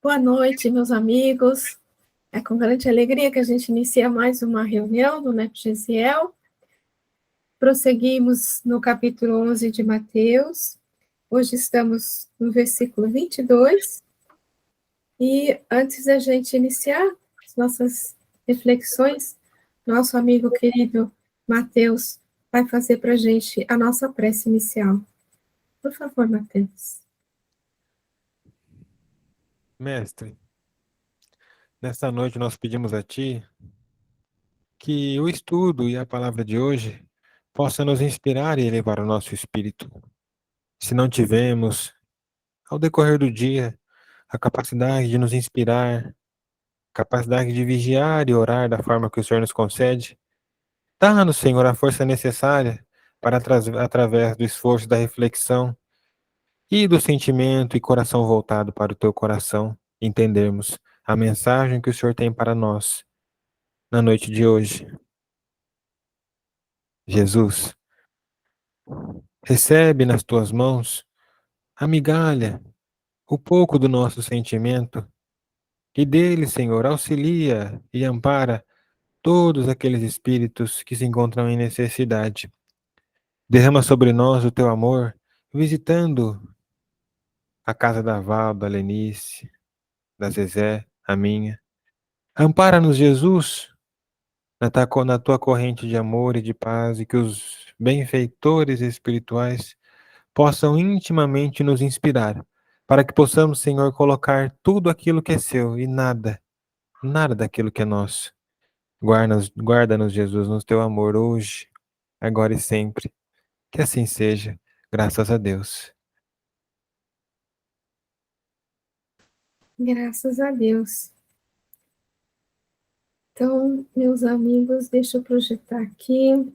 Boa noite, meus amigos. É com grande alegria que a gente inicia mais uma reunião do NEPGCL. Prosseguimos no capítulo 11 de Mateus. Hoje estamos no versículo 22. E antes da gente iniciar as nossas reflexões, nosso amigo querido Mateus vai fazer para a gente a nossa prece inicial. Por favor, Mateus. Mestre, nesta noite nós pedimos a Ti que o estudo e a palavra de hoje possa nos inspirar e elevar o nosso espírito. Se não tivemos, ao decorrer do dia, a capacidade de nos inspirar, capacidade de vigiar e orar da forma que o Senhor nos concede, dá-nos, Senhor, a força necessária para, através do esforço da reflexão e do sentimento e coração voltado para o Teu coração, entendermos a mensagem que o Senhor tem para nós na noite de hoje. Jesus, recebe nas tuas mãos a migalha, o pouco do nosso sentimento, e dele, Senhor, auxilia e ampara todos aqueles espíritos que se encontram em necessidade. Derrama sobre nós o teu amor, visitando a casa da Val, da Lenice, da Zezé, a minha. Ampara-nos, Jesus, na tua corrente de amor e de paz, e que os benfeitores espirituais possam intimamente nos inspirar, para que possamos, Senhor, colocar tudo aquilo que é seu e nada daquilo que é nosso. Guarda-nos, Jesus, no teu amor hoje, agora e sempre. Que assim seja, graças a Deus. Graças a Deus. Então, meus amigos, deixa eu projetar aqui.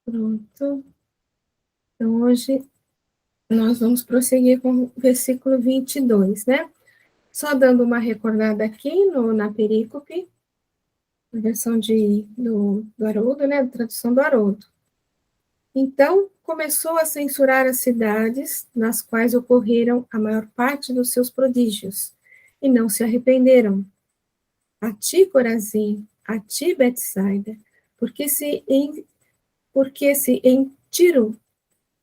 Pronto. Então, hoje nós vamos prosseguir com o versículo 22, né? Só dando uma recordada aqui na perícope, na versão do Haroldo, né? Tradução do Haroldo. Então, começou a censurar as cidades nas quais ocorreram a maior parte dos seus prodígios, e não se arrependeram. A ti, Corazim, a ti, Betsaida, porque se em Tiro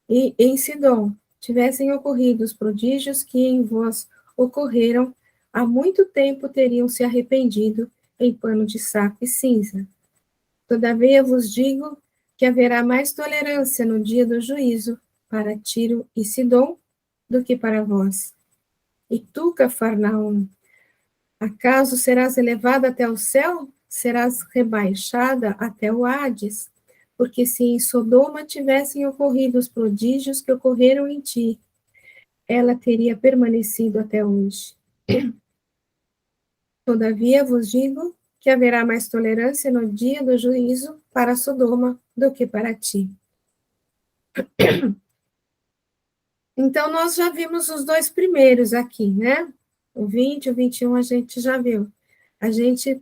e em Sidom tivessem ocorrido os prodígios que em vós ocorreram, há muito tempo teriam se arrependido em pano de saco e cinza. Todavia vos digo que haverá mais tolerância no dia do juízo para Tiro e Sidom do que para vós. E tu, Cafarnaum, acaso serás elevada até o céu? Serás rebaixada até o Hades? Porque se em Sodoma tivessem ocorrido os prodígios que ocorreram em ti, ela teria permanecido até hoje. Todavia vos digo que haverá mais tolerância no dia do juízo para Sodoma do que para ti. Então, nós já vimos os dois primeiros aqui, né? O 20 e o 21 a gente já viu. A gente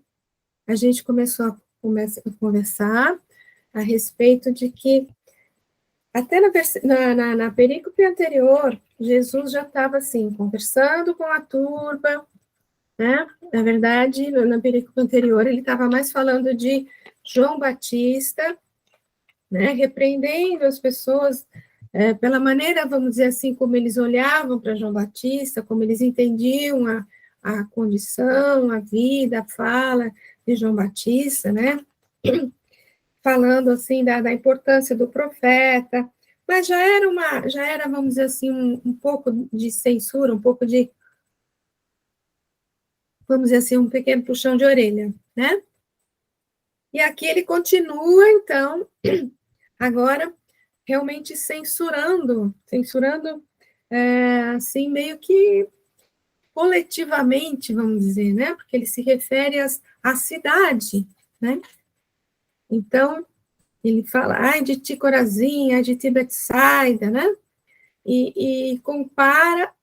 começou a conversar a respeito de que, até na perícope anterior, Jesus já estava, assim, conversando com a turba, né? Na verdade, na perícope anterior, ele estava mais falando de João Batista, né? Repreendendo as pessoas pela maneira, vamos dizer assim, como eles olhavam para João Batista, como eles entendiam a condição, a vida, a fala de João Batista, né? Falando assim da importância do profeta, mas já era, vamos dizer assim, um pouco de censura, um pouco de, vamos dizer assim, um pequeno puxão de orelha, né? E aqui ele continua, então, agora realmente censurando, assim, meio que coletivamente, vamos dizer, né? Porque ele se refere à cidade, né? Então, ele fala, ai de ti, Corazim, ai de ti, Betsaida, né? E compara,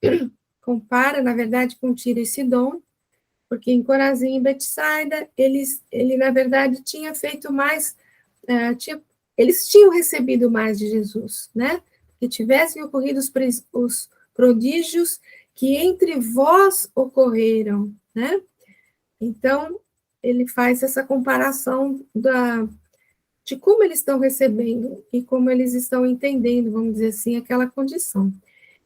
na verdade, com Tiro e Sidom, porque em Corazim e Betsaida, ele, na verdade, tinha feito mais, eles tinham recebido mais de Jesus, né? Que tivessem ocorrido os prodígios que entre vós ocorreram, né? Então, ele faz essa comparação de como eles estão recebendo e como eles estão entendendo, vamos dizer assim, aquela condição.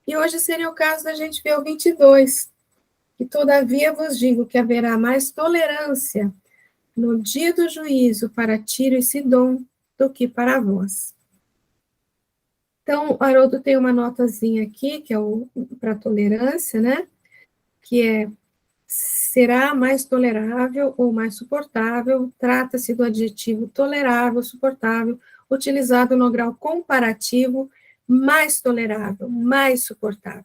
E hoje seria o caso da gente ver o 22, que todavia vos digo que haverá mais tolerância no dia do juízo para Tiro e Sidom do que para vós. Então, o Haroldo tem uma notazinha aqui, que é para tolerância, né? Que é será mais tolerável ou mais suportável, trata-se do adjetivo tolerável, suportável, utilizado no grau comparativo, mais tolerável, mais suportável.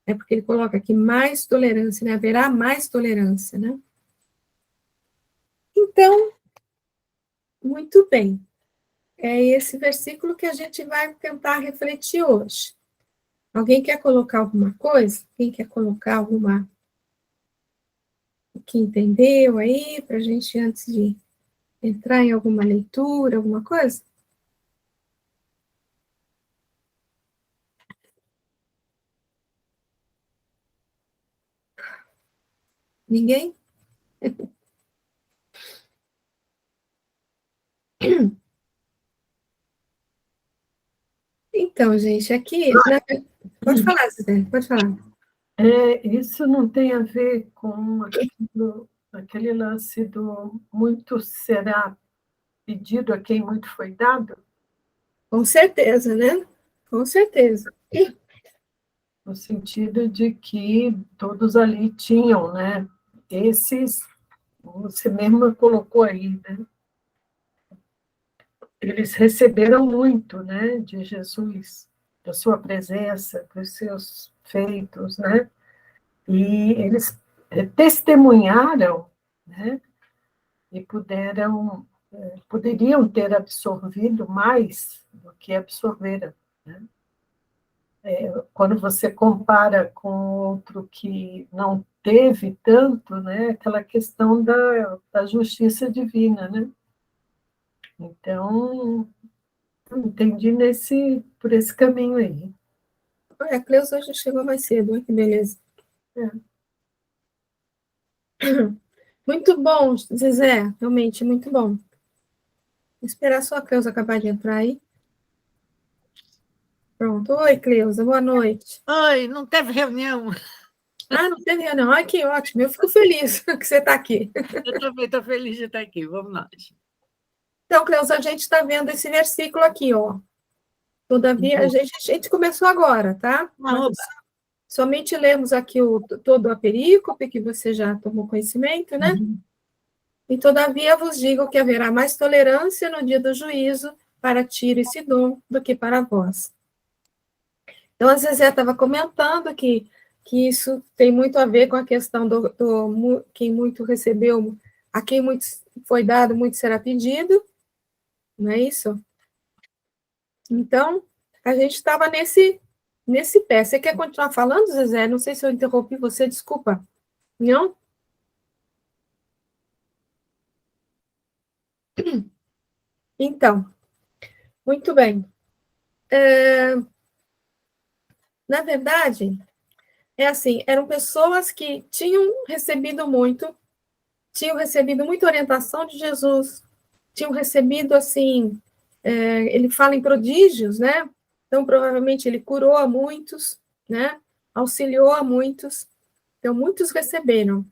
É porque ele coloca aqui mais tolerância, né? Haverá mais tolerância, né? Então, muito bem. É esse versículo que a gente vai tentar refletir hoje. Alguém quer colocar alguma coisa? Quem quer colocar alguma que entendeu aí, para a gente, antes de entrar em alguma leitura, alguma coisa? Ninguém? Então, gente, aqui. Pode falar, Cidane, pode falar. Isso não tem a ver com aquele lance do muito será pedido a quem muito foi dado, Com certeza, né? Com certeza. no sentido de que todos ali tinham, né? Esses, você mesma colocou aí, né? Eles receberam muito, né, de Jesus, da sua presença, dos seus feitos, né? E eles testemunharam, né? E poderiam ter absorvido mais do que absorveram, né? Quando você compara com outro que não teve tanto, né? Aquela questão da justiça divina, né? Então, entendi por esse caminho aí. A Cleusa hoje chegou mais cedo, que beleza. É. Muito bom, Zezé, realmente muito bom. Vou esperar só a Cleusa acabar de entrar aí. Pronto. Oi, Cleusa, boa noite. Oi, não teve reunião. Ah, não teve reunião. Ai, que ótimo. Eu fico feliz que você está aqui. Eu também estou feliz de estar aqui. Vamos nós. Então, Cleusa, a gente está vendo esse versículo aqui, ó. Todavia, a gente começou agora, tá? Mas somente lemos aqui todo a perícope, que você já tomou conhecimento, né? E todavia vos digo que haverá mais tolerância no dia do juízo para Tiro e Sidom do que para vós. Então, a Zezé estava comentando que isso tem muito a ver com a questão do quem muito recebeu, a quem muito foi dado, muito será pedido, não é isso? Então, a gente estava nesse pé. Você quer continuar falando, Zezé? Não sei se eu interrompi você, desculpa. Não? Então, muito bem. Na verdade, é assim, eram pessoas que tinham recebido muita orientação de Jesus, tinham recebido, assim, ele fala em prodígios, né? Então, provavelmente, ele curou a muitos, né? Auxiliou a muitos, então, muitos receberam.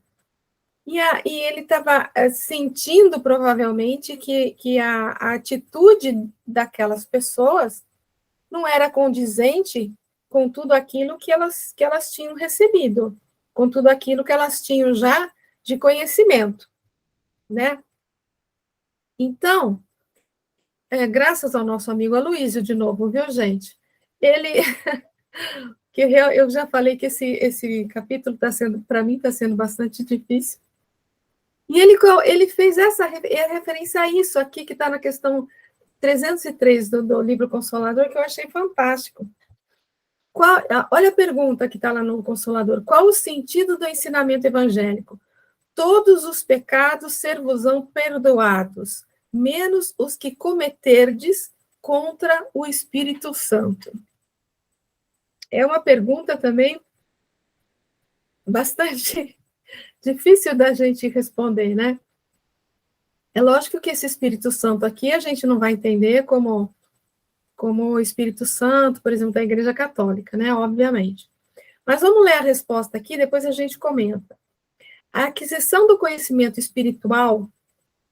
E ele estava sentindo, provavelmente, que a atitude daquelas pessoas não era condizente com tudo aquilo que elas tinham recebido, com tudo aquilo que elas tinham já de conhecimento, né? Então, graças ao nosso amigo Aloysio, de novo, viu, gente? Ele, que eu já falei que esse capítulo está sendo, para mim, está sendo bastante difícil. E ele fez essa referência a isso aqui, que está na questão 303 do livro Consolador, que eu achei fantástico. Olha a pergunta que está lá no Consolador. Qual o sentido do ensinamento evangélico? Todos os pecados ser-vos-ão perdoados, menos os que cometerdes contra o Espírito Santo. É uma pergunta também bastante difícil da gente responder, né? É lógico que esse Espírito Santo aqui a gente não vai entender como o Espírito Santo, por exemplo, da Igreja Católica, né? Obviamente. Mas vamos ler a resposta aqui, depois a gente comenta. A aquisição do conhecimento espiritual,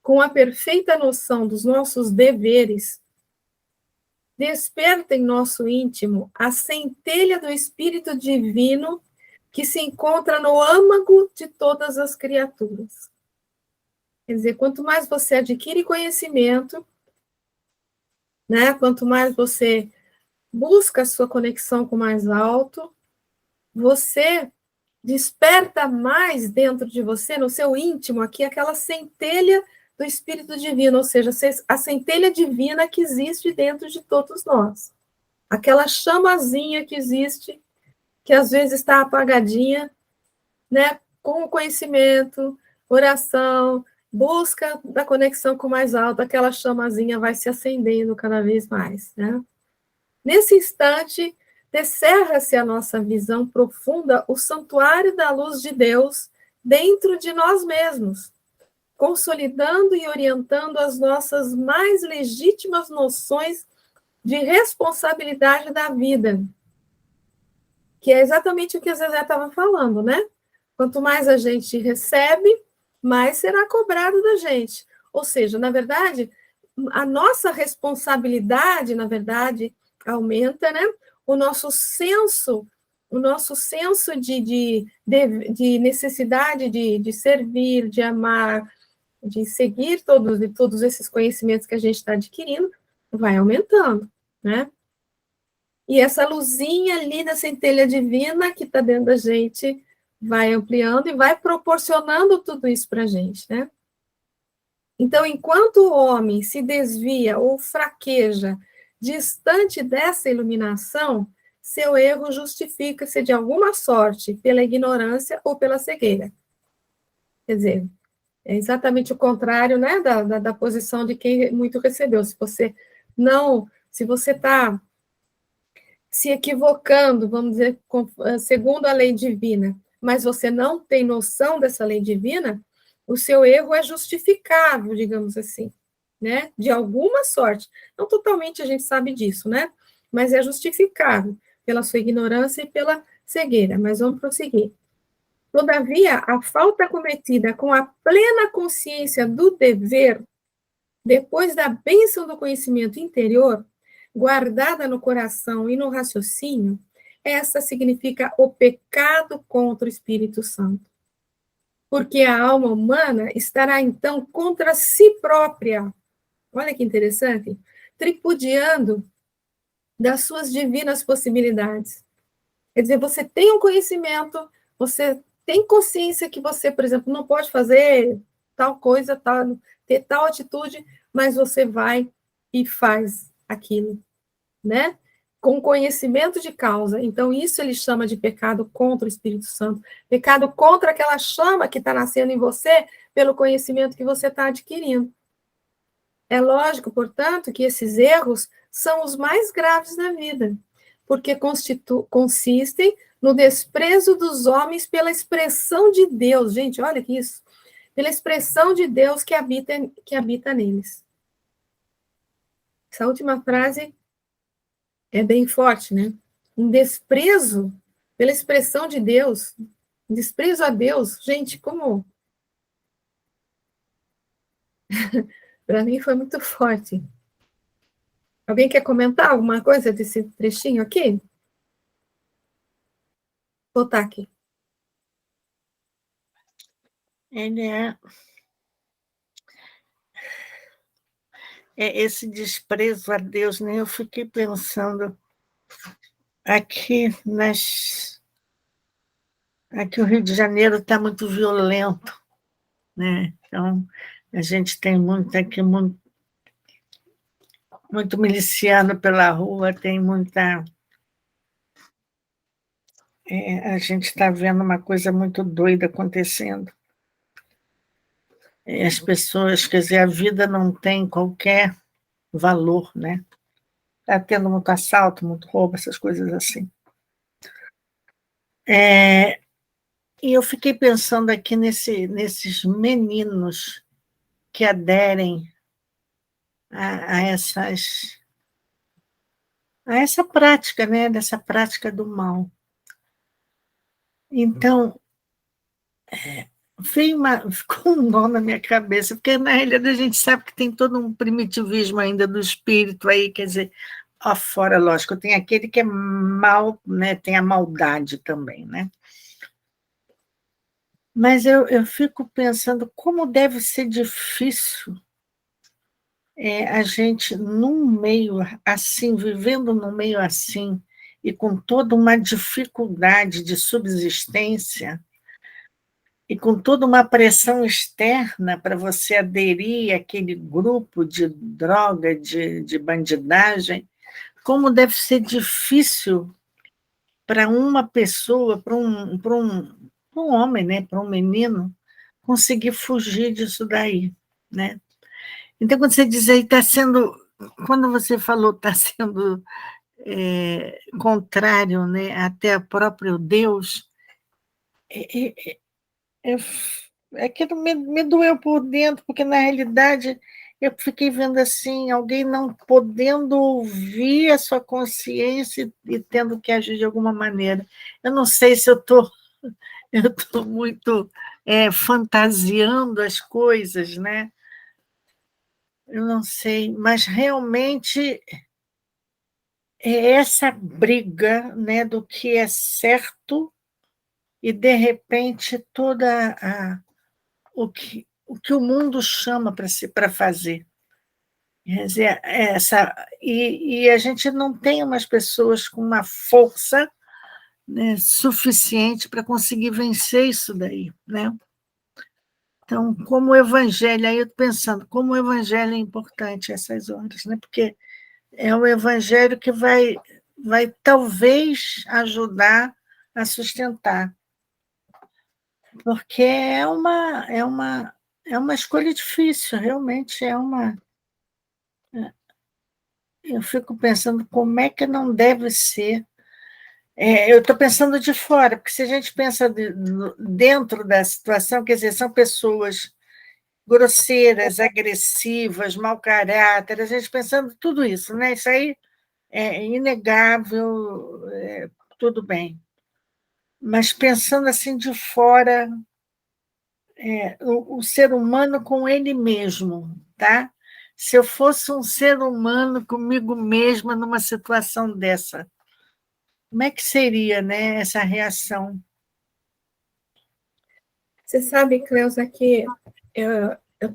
com a perfeita noção dos nossos deveres, desperta em nosso íntimo a centelha do Espírito Divino que se encontra no âmago de todas as criaturas. Quer dizer, quanto mais você adquire conhecimento, né, quanto mais você busca a sua conexão com o mais alto, você desperta mais dentro de você, no seu íntimo, aqui, aquela centelha do Espírito Divino, ou seja, a centelha divina que existe dentro de todos nós. Aquela chamazinha que existe, que às vezes está apagadinha, né, com o conhecimento, oração, busca da conexão com o mais alto, aquela chamazinha vai se acendendo cada vez mais, né? Nesse instante, descerra-se a nossa visão profunda, o santuário da luz de Deus dentro de nós mesmos, consolidando e orientando as nossas mais legítimas noções de responsabilidade da vida, que é exatamente o que a Zezé estava falando, né? Quanto mais a gente recebe, mais será cobrado da gente. Ou seja, na verdade, a nossa responsabilidade, na verdade, aumenta, né? O nosso senso de necessidade de servir, de amar, de seguir todos esses conhecimentos que a gente está adquirindo, vai aumentando, né? E essa luzinha ali da centelha divina que está dentro da gente vai ampliando e vai proporcionando tudo isso para a gente, né? Então, enquanto o homem se desvia ou fraqueja distante dessa iluminação, seu erro justifica-se de alguma sorte pela ignorância ou pela cegueira. Quer dizer, é exatamente o contrário, né, da posição de quem muito recebeu. Se você está se equivocando, vamos dizer, segundo a lei divina, mas você não tem noção dessa lei divina, o seu erro é justificável, digamos assim, né? De alguma sorte. Não totalmente a gente sabe disso, né? Mas é justificável pela sua ignorância e pela cegueira. Mas vamos prosseguir. Todavia, a falta cometida com a plena consciência do dever, depois da bênção do conhecimento interior, guardada no coração e no raciocínio, essa significa o pecado contra o Espírito Santo. Porque a alma humana estará, então, contra si própria. Olha que interessante. Tripudiando das suas divinas possibilidades. Quer dizer, você tem um conhecimento, você tem consciência que você, por exemplo, não pode fazer tal coisa, ter tal atitude, mas você vai e faz aquilo, né? Com conhecimento de causa. Então, isso ele chama de pecado contra o Espírito Santo. Pecado contra aquela chama que está nascendo em você pelo conhecimento que você está adquirindo. É lógico, portanto, que esses erros são os mais graves da vida, porque consistem no desprezo dos homens pela expressão de Deus. Gente, olha que isso. Pela expressão de Deus que habita neles. Essa última frase é bem forte, né? Um desprezo pela expressão de Deus, um desprezo a Deus. Gente, como... Para mim foi muito forte. Alguém quer comentar alguma coisa desse trechinho aqui? Vou botar aqui. Ele esse desprezo a Deus, né? Eu fiquei pensando aqui aqui o Rio de Janeiro está muito violento, né? Então a gente tem muito miliciano pela rua, tem muita a gente está vendo uma coisa muito doida acontecendo. As pessoas, quer dizer, a vida não tem qualquer valor, né? Está tendo muito assalto, muito roubo, essas coisas assim. E eu fiquei pensando aqui nesses meninos que aderem a essa prática, né? Dessa prática do mal. Então, ficou um nó na minha cabeça, porque na realidade a gente sabe que tem todo um primitivismo ainda do espírito aí, quer dizer, fora, lógico, tem aquele que é mal, né? Tem a maldade também, né? Mas eu fico pensando como deve ser difícil a gente, num meio assim, vivendo num meio assim, e com toda uma dificuldade de subsistência, e com toda uma pressão externa para você aderir àquele grupo de droga, de bandidagem, como deve ser difícil para uma pessoa, para um homem, né, para um menino, conseguir fugir disso daí, né? Então, quando você diz aí, está sendo, quando você falou está sendo contrário, né, até o próprio Deus, é, aquilo me doeu por dentro, porque, na realidade, eu fiquei vendo assim, alguém não podendo ouvir a sua consciência e tendo que agir de alguma maneira. Eu não sei se eu tô muito fantasiando as coisas, né? Eu não sei, mas realmente é essa briga, né, do que é certo e, de repente, o que o mundo chama para fazer. Quer dizer, e a gente não tem umas pessoas com uma força, né, suficiente para conseguir vencer isso daí, né? Então, como o evangelho, aí eu estou pensando, como o evangelho é importante essas horas, né? Porque é o evangelho que vai talvez ajudar a sustentar, porque é uma escolha difícil, realmente é uma. Eu fico pensando como é que não deve ser. Eu estou pensando de fora, porque se a gente pensa dentro da situação, quer dizer, são pessoas grosseiras, agressivas, mau caráter, a gente pensando tudo isso, né? Isso aí é inegável, tudo bem. Mas pensando assim de fora, o ser humano com ele mesmo, tá? Se eu fosse um ser humano comigo mesma numa situação dessa, como é que seria, né, essa reação? Você sabe, Cleusa, que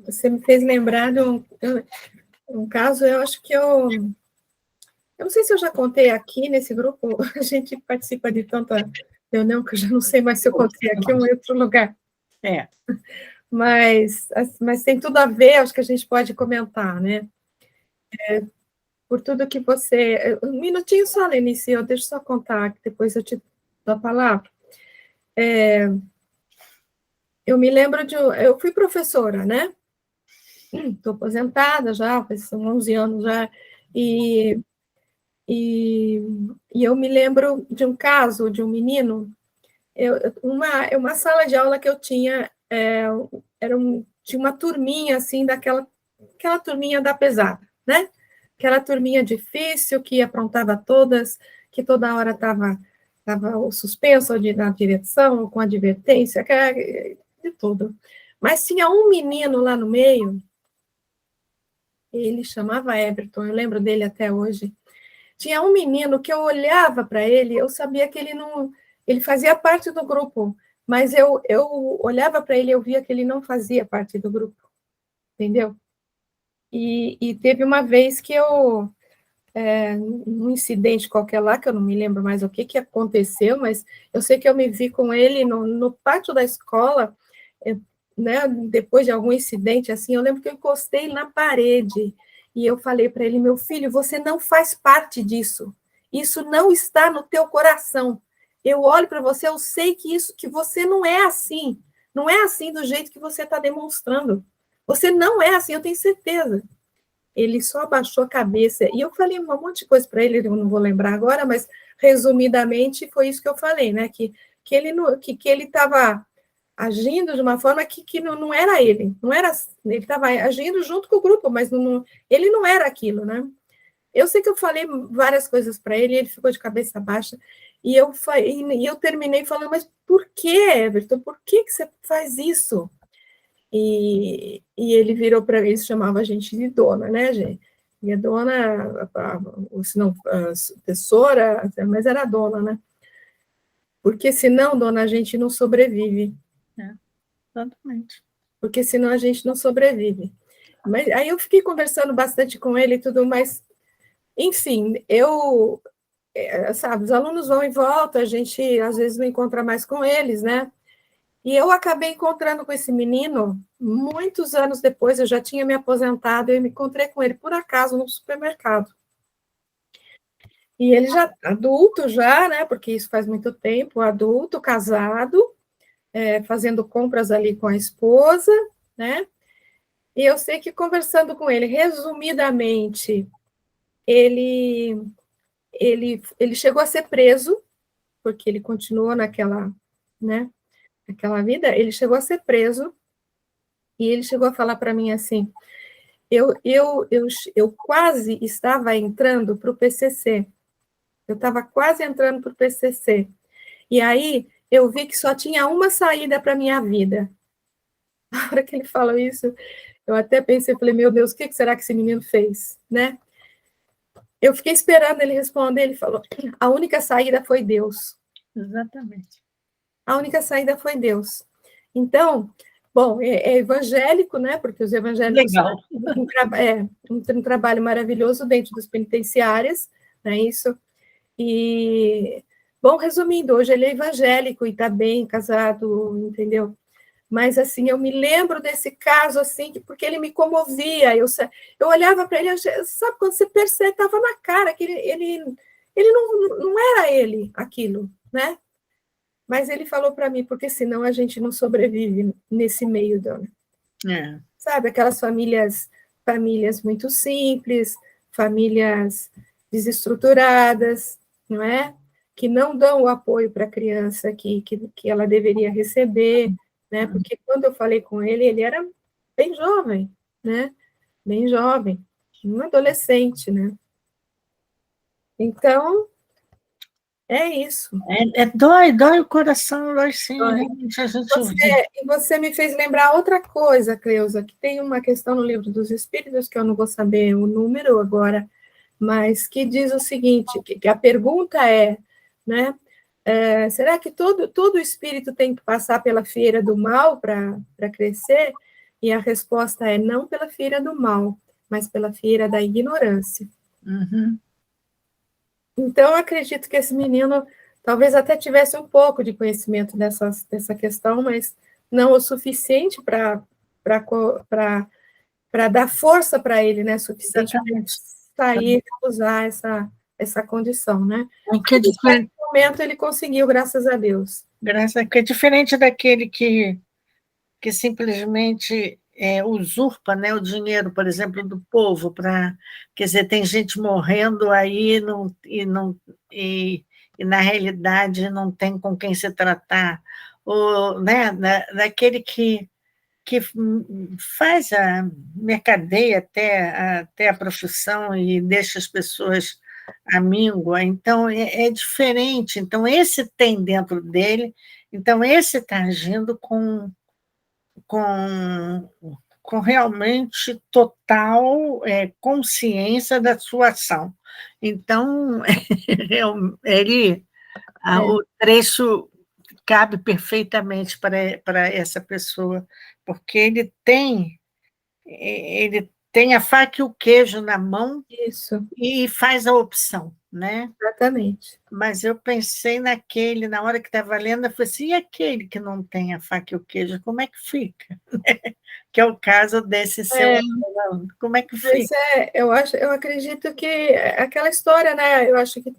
você me fez lembrar de um caso, eu acho que eu não sei se eu já contei aqui nesse grupo, a gente participa de tanta reunião que eu já não sei mais se eu contei aqui ou em outro lugar. Mas tem tudo a ver, acho que a gente pode comentar, né? Por tudo que você... Um minutinho só, Lenice, deixa eu só contar, que depois eu te dou a palavra. Eu me lembro eu fui professora, né? Estou aposentada já, são 11 anos já, e eu me lembro de um caso de um menino, uma sala de aula que eu tinha, tinha uma turminha, assim, aquela turminha da pesada, né? Aquela turminha difícil, que aprontava todas, que toda hora estava o suspenso na direção, com advertência, de tudo. Mas tinha um menino lá no meio, ele chamava Everton, eu lembro dele até hoje. Tinha um menino que eu olhava para ele, eu sabia que ele fazia parte do grupo, mas eu olhava para ele e eu via que ele não fazia parte do grupo, entendeu? E teve uma vez que num incidente qualquer lá, que eu não me lembro mais o que aconteceu, mas eu sei que eu me vi com ele no pátio da escola, né, depois de algum incidente assim, eu lembro que eu encostei na parede e eu falei para ele, meu filho, você não faz parte disso, isso não está no teu coração, eu olho para você, eu sei que você não é assim. Não é assim do jeito que você está demonstrando. Você não é assim, eu tenho certeza. Ele só abaixou a cabeça. E eu falei um monte de coisa para ele, eu não vou lembrar agora, mas resumidamente foi isso que eu falei, né? Que ele estava agindo de uma forma que não era ele. Não era, ele estava agindo junto com o grupo, mas ele não era aquilo, né? Eu sei que eu falei várias coisas para ele, ele ficou de cabeça baixa, e eu terminei falando, mas por que, Everton? Por que você faz isso? E ele virou para mim, chamava a gente de dona, né, gente? E a dona, se não, a assessora, mas era a dona, né? Porque senão, dona, a gente não sobrevive. Exatamente. Porque senão a gente não sobrevive. Mas aí eu fiquei conversando bastante com ele e tudo, mas, enfim, sabe, os alunos vão e voltam, a gente às vezes não encontra mais com eles, né? E eu acabei encontrando com esse menino muitos anos depois, eu já tinha me aposentado, e me encontrei com ele por acaso no supermercado. E ele já adulto já, né? Porque isso faz muito tempo, adulto, casado, fazendo compras ali com a esposa, né? E eu sei que conversando com ele, resumidamente, ele chegou a ser preso, porque ele continuou naquela, né? Naquela vida, ele chegou a ser preso. E ele chegou a falar para mim assim: eu quase estava entrando para o PCC. Eu estava quase entrando para o PCC. E aí eu vi que só tinha uma saída para a minha vida. Na hora que ele falou isso, eu até pensei, falei, meu Deus, o que será que esse menino fez, né? Eu fiquei esperando ele responder, ele falou, a única saída foi Deus. Exatamente. A única saída foi Deus. Então, bom, é evangélico, né? Porque os evangélicos Legal. um trabalho maravilhoso dentro das penitenciárias, né? Isso. E, bom, resumindo, hoje ele é evangélico e está bem casado, entendeu? Mas, assim, eu me lembro desse caso, assim, porque ele me comovia. Eu olhava para ele, sabe, quando você percebe, estava na cara que ele não era ele, aquilo, né? Mas ele falou para mim, porque senão a gente não sobrevive nesse meio, dona. Sabe, aquelas famílias muito simples, famílias desestruturadas, não é? Que não dão o apoio para a criança que ela deveria receber, né? Porque quando eu falei com ele, ele era bem jovem, né? Bem jovem, um adolescente, né? Então, é isso. Dói o coração, dói sim, Dói. realmente a gente ouve. Você me fez lembrar outra coisa, Cleusa, que tem uma questão no Livro dos Espíritos, que eu não vou saber o número agora, mas que diz o seguinte, que a pergunta é, né, será que todo espírito tem que passar pela fieira do mal para crescer? E a resposta é não pela fieira do mal, mas pela fieira da ignorância. Uhum. Então, eu acredito que esse menino talvez até tivesse um pouco de conhecimento dessa questão, mas não o suficiente para dar força para ele, né? Suficiente para sair e usar essa condição, né? Nesse momento ele conseguiu, graças a Deus. Que é diferente daquele que simplesmente usurpa, né, o dinheiro, por exemplo, do povo, quer dizer, tem gente morrendo aí e na realidade não tem com quem se tratar, ou, né, daquele que faz a mercadeia até a profissão e deixa as pessoas à míngua, então é diferente, então esse tem dentro dele, então esse está agindo com realmente total consciência da sua ação. Então, o trecho cabe perfeitamente para essa pessoa, porque ele tem a faca e o queijo na mão. Isso. E faz a opção, né? Exatamente. Mas eu pensei naquele, na hora que estava lendo, eu falei assim, e aquele que não tem a faca e o queijo, como é que fica? Que é o caso desse seu aluno. Como é que fica? Mas eu acredito que aquela história, né? Eu acho que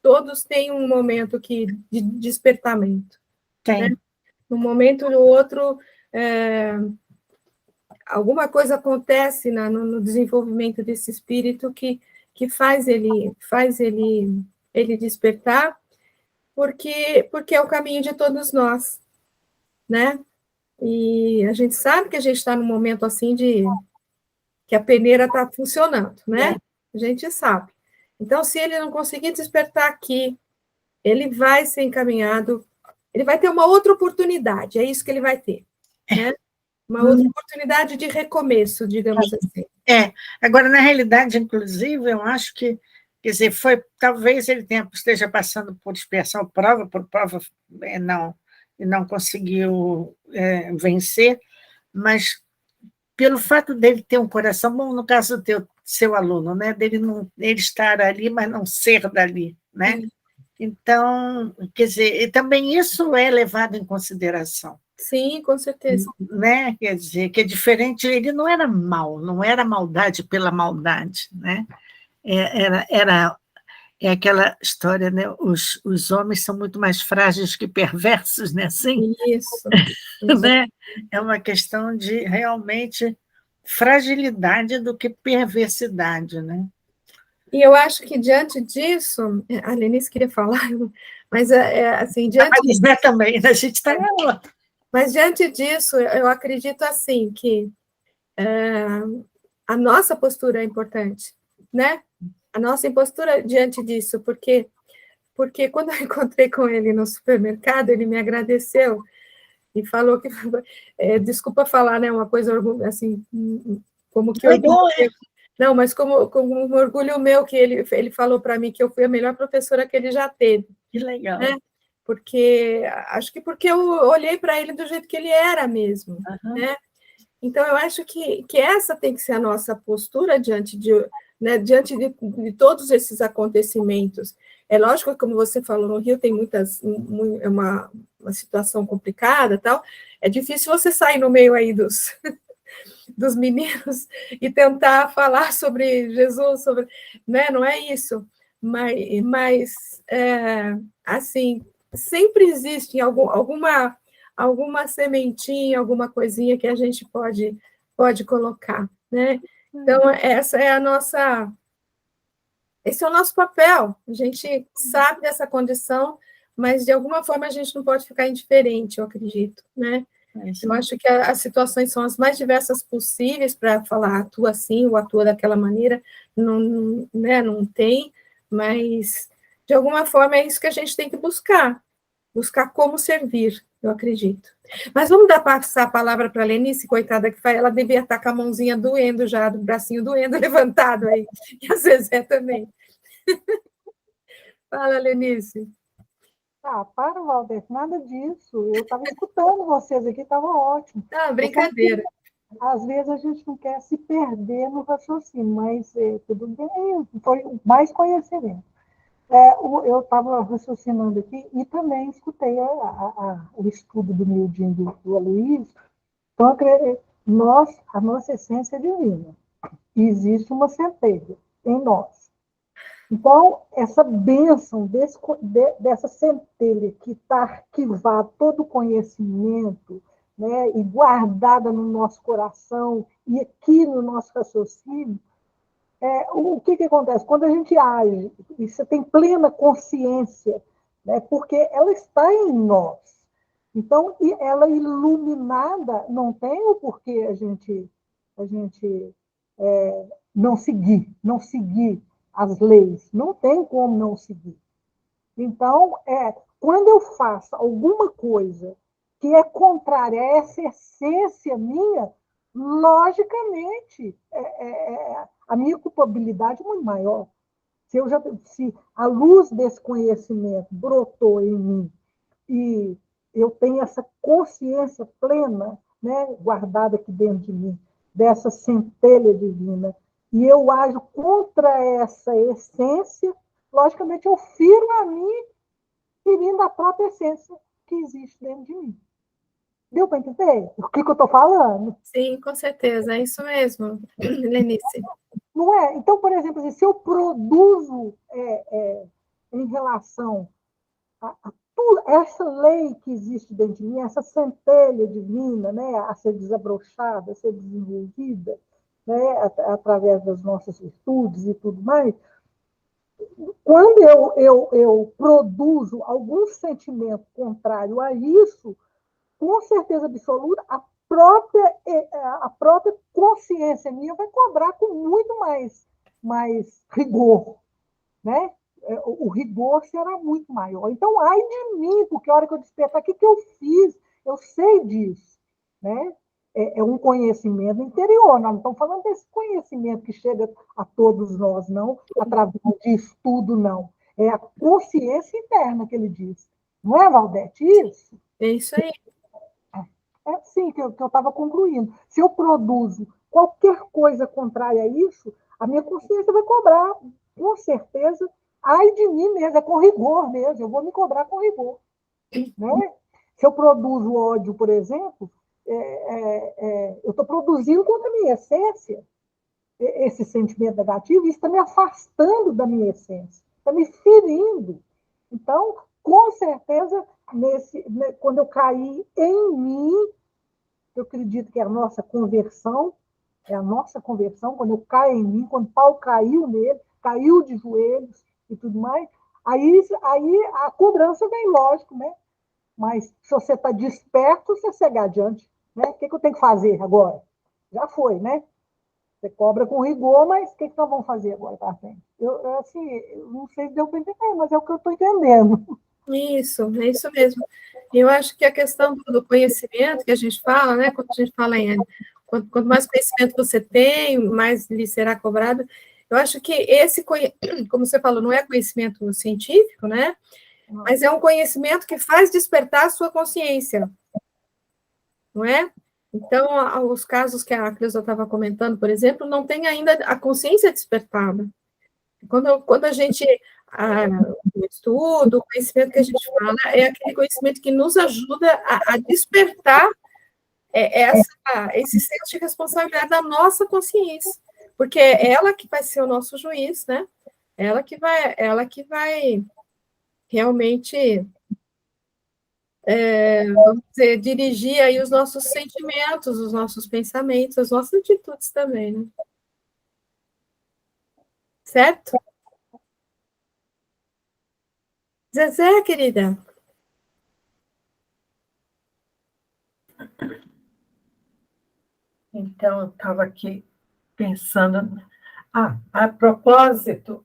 todos têm um momento de despertamento. Tem. Né? Num momento ou outro, alguma coisa acontece no desenvolvimento desse espírito que faz ele despertar, porque é o caminho de todos nós, né? E a gente sabe que a gente está num momento assim que a peneira está funcionando, né? A gente sabe. Então, se ele não conseguir despertar aqui, ele vai ser encaminhado, ele vai ter uma outra oportunidade, é isso que ele vai ter, né? Uma outra oportunidade de recomeço, digamos assim. Agora, na realidade, inclusive, eu acho que, quer dizer, talvez ele esteja passando por expiação por prova e não conseguiu vencer, mas pelo fato dele ter um coração bom, no caso do seu aluno, né, ele estar ali, mas não ser dali, né? Então, quer dizer, e também isso é levado em consideração. Sim, com certeza. Né? Quer dizer, que é diferente, ele não era mal, não era maldade pela maldade, né? É aquela história, né? Os homens são muito mais frágeis que perversos, né? Assim, isso. Né? É uma questão de realmente fragilidade do que perversidade, né? E eu acho que diante disso, a Lenice queria falar, mas assim, diante disso também, a gente está Mas diante disso, eu acredito assim que a nossa postura é importante, né? A nossa postura diante disso, porque quando eu encontrei com ele no supermercado, ele me agradeceu e falou que, desculpa falar, né, uma coisa assim, como que não, mas como um orgulho meu que ele falou para mim que eu fui a melhor professora que ele já teve. Que legal. Né? Acho que porque eu olhei para ele do jeito que ele era mesmo, né? Então, eu acho que essa tem que ser a nossa postura diante de todos esses acontecimentos. É lógico que, como você falou, no Rio tem uma situação complicada, tal. É difícil você sair no meio aí dos meninos e tentar falar sobre Jesus, né? Não é isso. Mas assim, sempre existe alguma sementinha, alguma coisinha que a gente pode colocar, né? Então, esse é o nosso papel. A gente sabe dessa condição, mas de alguma forma a gente não pode ficar indiferente, eu acredito, né? Eu acho que as situações são as mais diversas possíveis para falar atua assim ou atua daquela maneira, não tem, mas de alguma forma é isso que a gente tem que buscar como servir, eu acredito. Mas vamos passar a palavra para a Lenice, coitada, que ela devia estar com a mãozinha doendo já, do bracinho doendo, levantado aí, e às vezes também. Fala, Lenice. Para, Valder, nada disso. Eu estava escutando vocês aqui, estava ótimo. Brincadeira. Às vezes a gente não quer se perder no raciocínio, mas tudo bem, foi mais conhecimento. Eu estava raciocinando aqui e também escutei o estudo do Mildinho do Aloysio. Então, a nossa essência é divina. E existe uma centelha em nós. Então, essa bênção dessa centelha que está arquivada todo o conhecimento, né, e guardada no nosso coração e aqui no nosso raciocínio, o que acontece? Quando a gente age, e você tem plena consciência, né, porque ela está em nós. Então, e ela iluminada, não tem o porquê a gente não seguir as leis, não tem como não seguir. Então, quando eu faço alguma coisa que é contrária a essa essência minha, logicamente, a minha culpabilidade é muito maior. Se a luz desse conhecimento brotou em mim e eu tenho essa consciência plena, né, guardada aqui dentro de mim, dessa centelha divina, e eu ajo contra essa essência, logicamente eu firo a mim, ferindo a própria essência que existe dentro de mim. Deu para entender o que eu estou falando? Sim, com certeza, é isso mesmo, Lenice. Não é? Então, por exemplo, se eu produzo em relação a tudo, essa lei que existe dentro de mim, essa centelha divina, né, a ser desabrochada, a ser desenvolvida, né, através das nossas virtudes e tudo mais, quando eu produzo algum sentimento contrário a isso, com certeza absoluta, a própria consciência minha vai cobrar com muito mais rigor, né? O rigor será muito maior. Então, ai de mim, porque a hora que eu despertar, o que eu fiz? Eu sei disso, né? É um conhecimento interior, nós não estamos falando desse conhecimento que chega a todos nós, não, através de estudo, não. É a consciência interna que ele diz. Não é, Valdete? Isso? É isso aí. É assim que eu estava concluindo. Se eu produzo qualquer coisa contrária a isso, a minha consciência vai cobrar, com certeza, ai de mim mesmo, é com rigor mesmo, eu vou me cobrar com rigor. Né? Se eu produzo ódio, por exemplo, eu estou produzindo contra a minha essência esse sentimento negativo, isso está me afastando da minha essência, está me ferindo. Então, com certeza, quando eu caí em mim, eu acredito que é a nossa conversão, quando eu caio em mim, quando Paulo caiu nele, caiu de joelhos e tudo mais, aí a cobrança vem, lógico, né? Mas se você está desperto, você segue adiante. Né? O que eu tenho que fazer agora? Já foi, né? Você cobra com rigor, mas o que nós vamos fazer agora para frente? Assim, eu não sei se deu para entender, mas é o que eu estou entendendo. Isso, é isso mesmo. Eu acho que a questão do conhecimento que a gente fala, né? Quando a gente fala em quanto mais conhecimento você tem, mais lhe será cobrado. Eu acho que como você falou, não é conhecimento científico, né? Mas é um conhecimento que faz despertar a sua consciência, não é? Então, os casos que a Cleusa estava comentando, por exemplo, não tem ainda a consciência despertada. Quando a gente o estudo, o conhecimento que a gente fala, é aquele conhecimento que nos ajuda a despertar esse senso de responsabilidade da nossa consciência, porque é ela que vai ser o nosso juiz, né? Ela que vai realmente, vamos dizer, dirigir aí os nossos sentimentos, os nossos pensamentos, as nossas atitudes também, né? Certo? Zezé, querida. Então, eu estava aqui pensando. A propósito,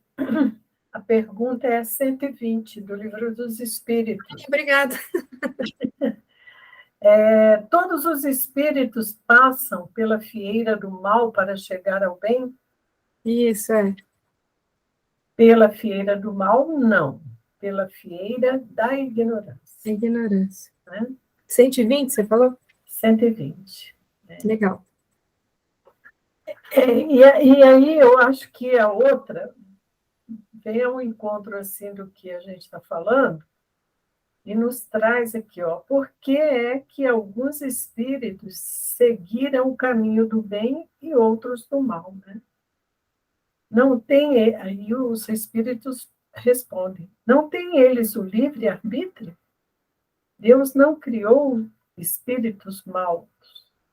a pergunta é a 120 do Livro dos Espíritos. Obrigada. Todos os espíritos passam pela fieira do mal para chegar ao bem? Isso, é. Pela fieira do mal, não. Pela fieira da ignorância. Ignorância. Né? 120, você falou? 120. Legal. E aí eu acho que a outra vem ao encontro assim do que a gente está falando e nos traz aqui, por que é que alguns espíritos seguiram o caminho do bem e outros do mal, né? Não tem, aí os espíritos respondem, não tem eles o livre-arbítrio? Deus não criou espíritos maus,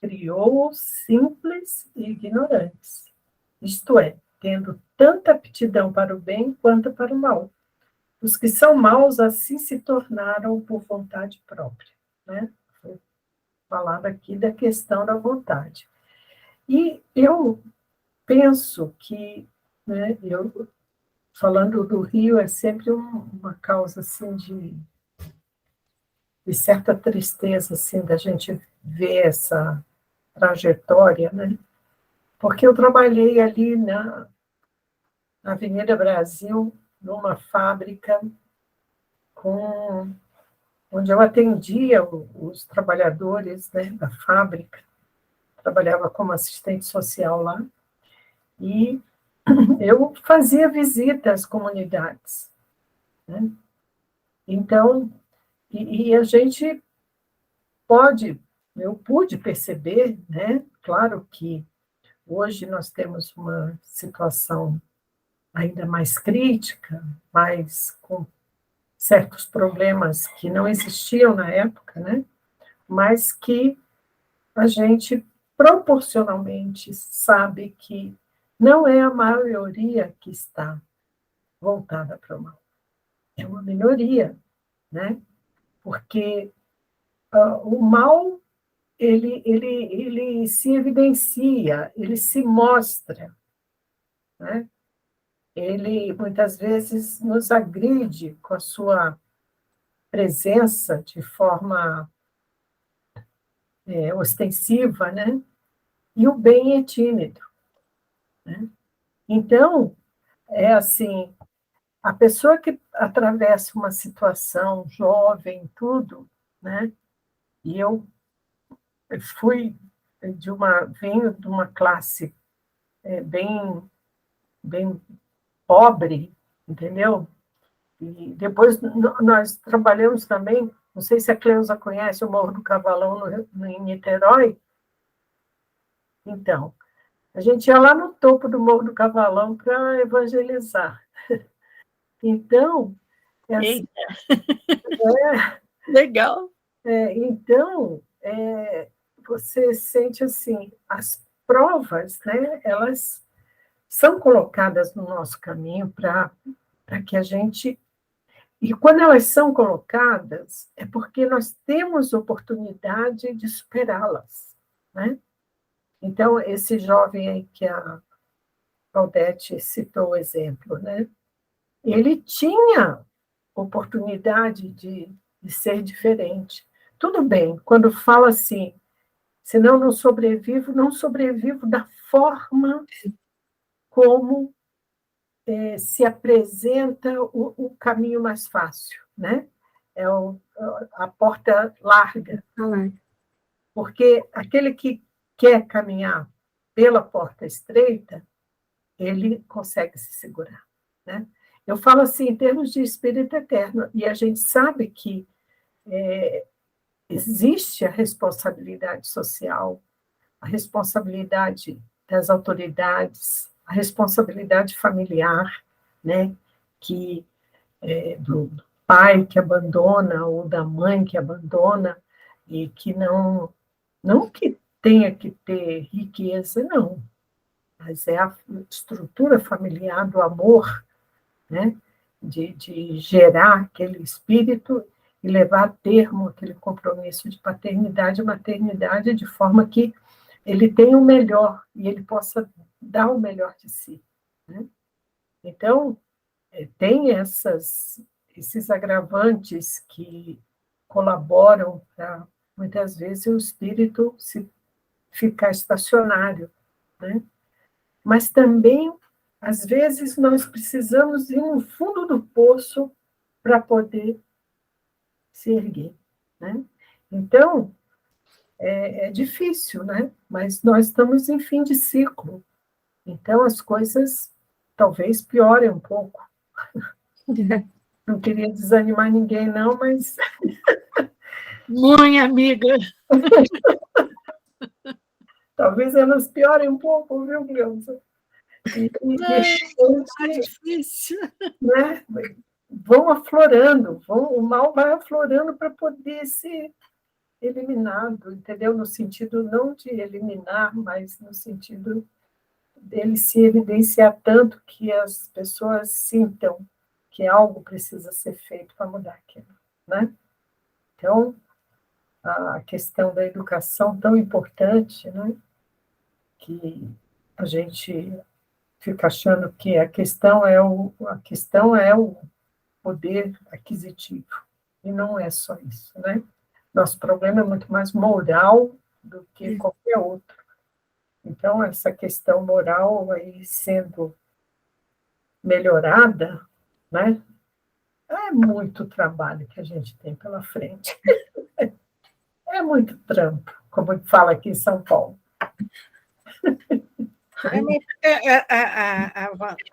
criou-os simples e ignorantes, isto é, tendo tanta aptidão para o bem quanto para o mal. Os que são maus assim se tornaram por vontade própria. Né? Foi falado aqui da questão da vontade. E eu penso que, né, falando do Rio, é sempre uma causa assim, de certa tristeza assim, da gente ver essa trajetória, né? Porque eu trabalhei ali na Avenida Brasil, numa fábrica onde eu atendia os trabalhadores, né, da fábrica, trabalhava como assistente social lá, e eu fazia visita às comunidades. Né? Então, e a gente eu pude perceber, né? Claro que hoje nós temos uma situação ainda mais crítica, mais com certos problemas que não existiam na época, né? Mas que a gente proporcionalmente sabe que não é a maioria que está voltada para o mal, é uma minoria, né? Porque o mal ele se evidencia, ele se mostra, né? Ele muitas vezes nos agride com a sua presença de forma ostensiva, né? E o bem é tímido, né? Então, é assim, a pessoa que atravessa uma situação jovem, tudo, né? E eu venho de uma classe bem, bem pobre, entendeu? E depois nós trabalhamos também, não sei se a Cleusa conhece o Morro do Cavalão em Niterói. Então, a gente ia lá no topo do Morro do Cavalão para evangelizar. Então, assim, legal. Então, você sente assim, as provas, né, elas são colocadas no nosso caminho para que a gente... E quando elas são colocadas, é porque nós temos oportunidade de superá-las, né? Então, esse jovem aí que a Claudete citou o exemplo, né? Ele tinha oportunidade de ser diferente. Tudo bem, quando fala assim, senão não sobrevivo, não sobrevivo da forma como se apresenta o caminho mais fácil, né? É a porta larga. Porque aquele que quer caminhar pela porta estreita, ele consegue se segurar, né? Eu falo assim em termos de espírito eterno, e a gente sabe que existe a responsabilidade social, a responsabilidade das autoridades, a responsabilidade familiar, né? Que do pai que abandona ou da mãe que abandona e que não que tenha que ter riqueza, não, mas é a estrutura familiar do amor, né? De gerar aquele espírito e levar a termo aquele compromisso de paternidade e maternidade de forma que ele tenha o melhor e ele possa dar o melhor de si, né? Então, tem esses agravantes que colaboram para, muitas vezes, o espírito se ficar estacionário, né? Mas também, às vezes, nós precisamos ir no fundo do poço para poder se erguer, né? Então, é difícil, né? Mas nós estamos em fim de ciclo. Então, as coisas talvez piorem um pouco. Não queria desanimar ninguém, não, mas... Minha amiga. Talvez elas piorem um pouco, viu, Cleusa? Tá difícil. Né, vão aflorando, o mal vai aflorando para poder ser eliminado, entendeu? No sentido não de eliminar, mas no sentido dele se evidenciar tanto que as pessoas sintam que algo precisa ser feito para mudar aquilo, né? Então, a questão da educação tão importante, né? Que a gente fica achando que a questão é o poder aquisitivo, e não é só isso, né? Nosso problema é muito mais moral do que qualquer outro. Então, essa questão moral aí sendo melhorada, né? É muito trabalho que a gente tem pela frente. É muito trampo, como fala aqui em São Paulo.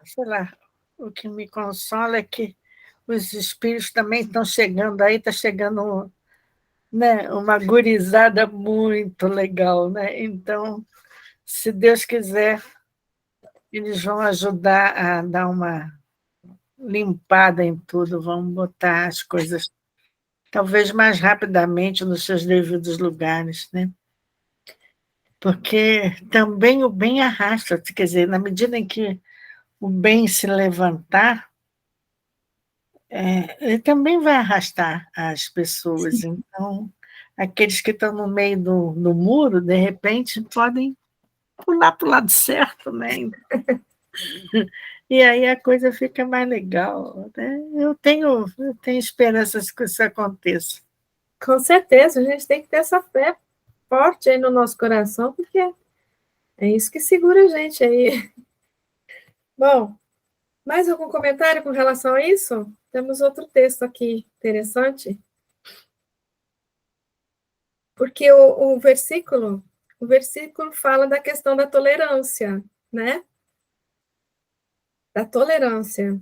Sei lá, o que me consola é que os espíritos também estão chegando aí, está chegando, né, uma gurizada muito legal, né? Então, se Deus quiser, Eles vão ajudar a dar uma limpada em tudo, vão botar as coisas talvez mais rapidamente nos seus devidos lugares, né? Porque também o bem arrasta, quer dizer, na medida em que o bem se levantar, ele também vai arrastar as pessoas. Então, aqueles que estão no meio do muro, de repente, podem pular para o lado certo, né? E aí a coisa fica mais legal, né? Eu tenho esperanças que isso aconteça. Com certeza, a gente tem que ter essa fé forte aí no nosso coração, porque é isso que segura a gente aí. Bom, mais algum comentário com relação a isso? Temos outro texto aqui interessante. Porque o versículo fala da questão da tolerância, né? Da tolerância.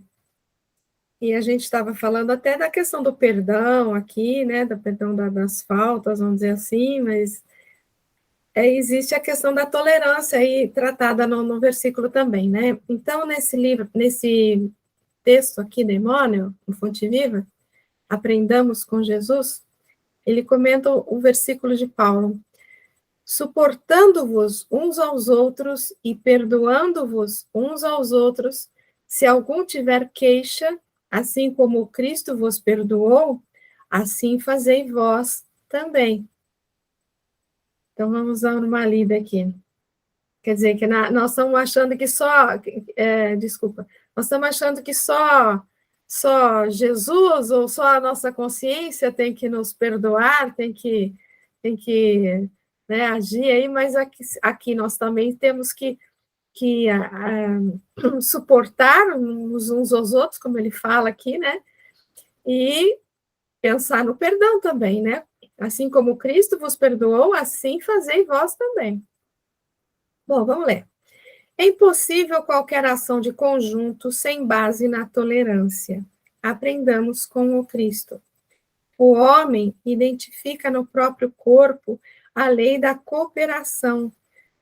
E a gente estava falando até da questão do perdão aqui, né? Do perdão das faltas, vamos dizer assim, mas existe a questão da tolerância aí tratada no versículo também, né? Então, nesse texto aqui de Emmanuel, no Fonte Viva, Aprendamos com Jesus, ele comenta o versículo de Paulo: suportando-vos uns aos outros e perdoando-vos uns aos outros, se algum tiver queixa, assim como Cristo vos perdoou, assim fazei vós também. Então, vamos dar uma lida aqui. Quer dizer, que nós estamos achando que desculpa, nós estamos achando que só Jesus ou só a nossa consciência tem que nos perdoar, tem que né, agir aí, mas aqui nós também temos que suportar uns aos outros, como ele fala aqui, né? E pensar no perdão também, né? Assim como Cristo vos perdoou, assim fazei vós também. Bom, vamos ler. É impossível qualquer ação de conjunto sem base na tolerância. Aprendamos com o Cristo. O homem identifica no próprio corpo a lei da cooperação,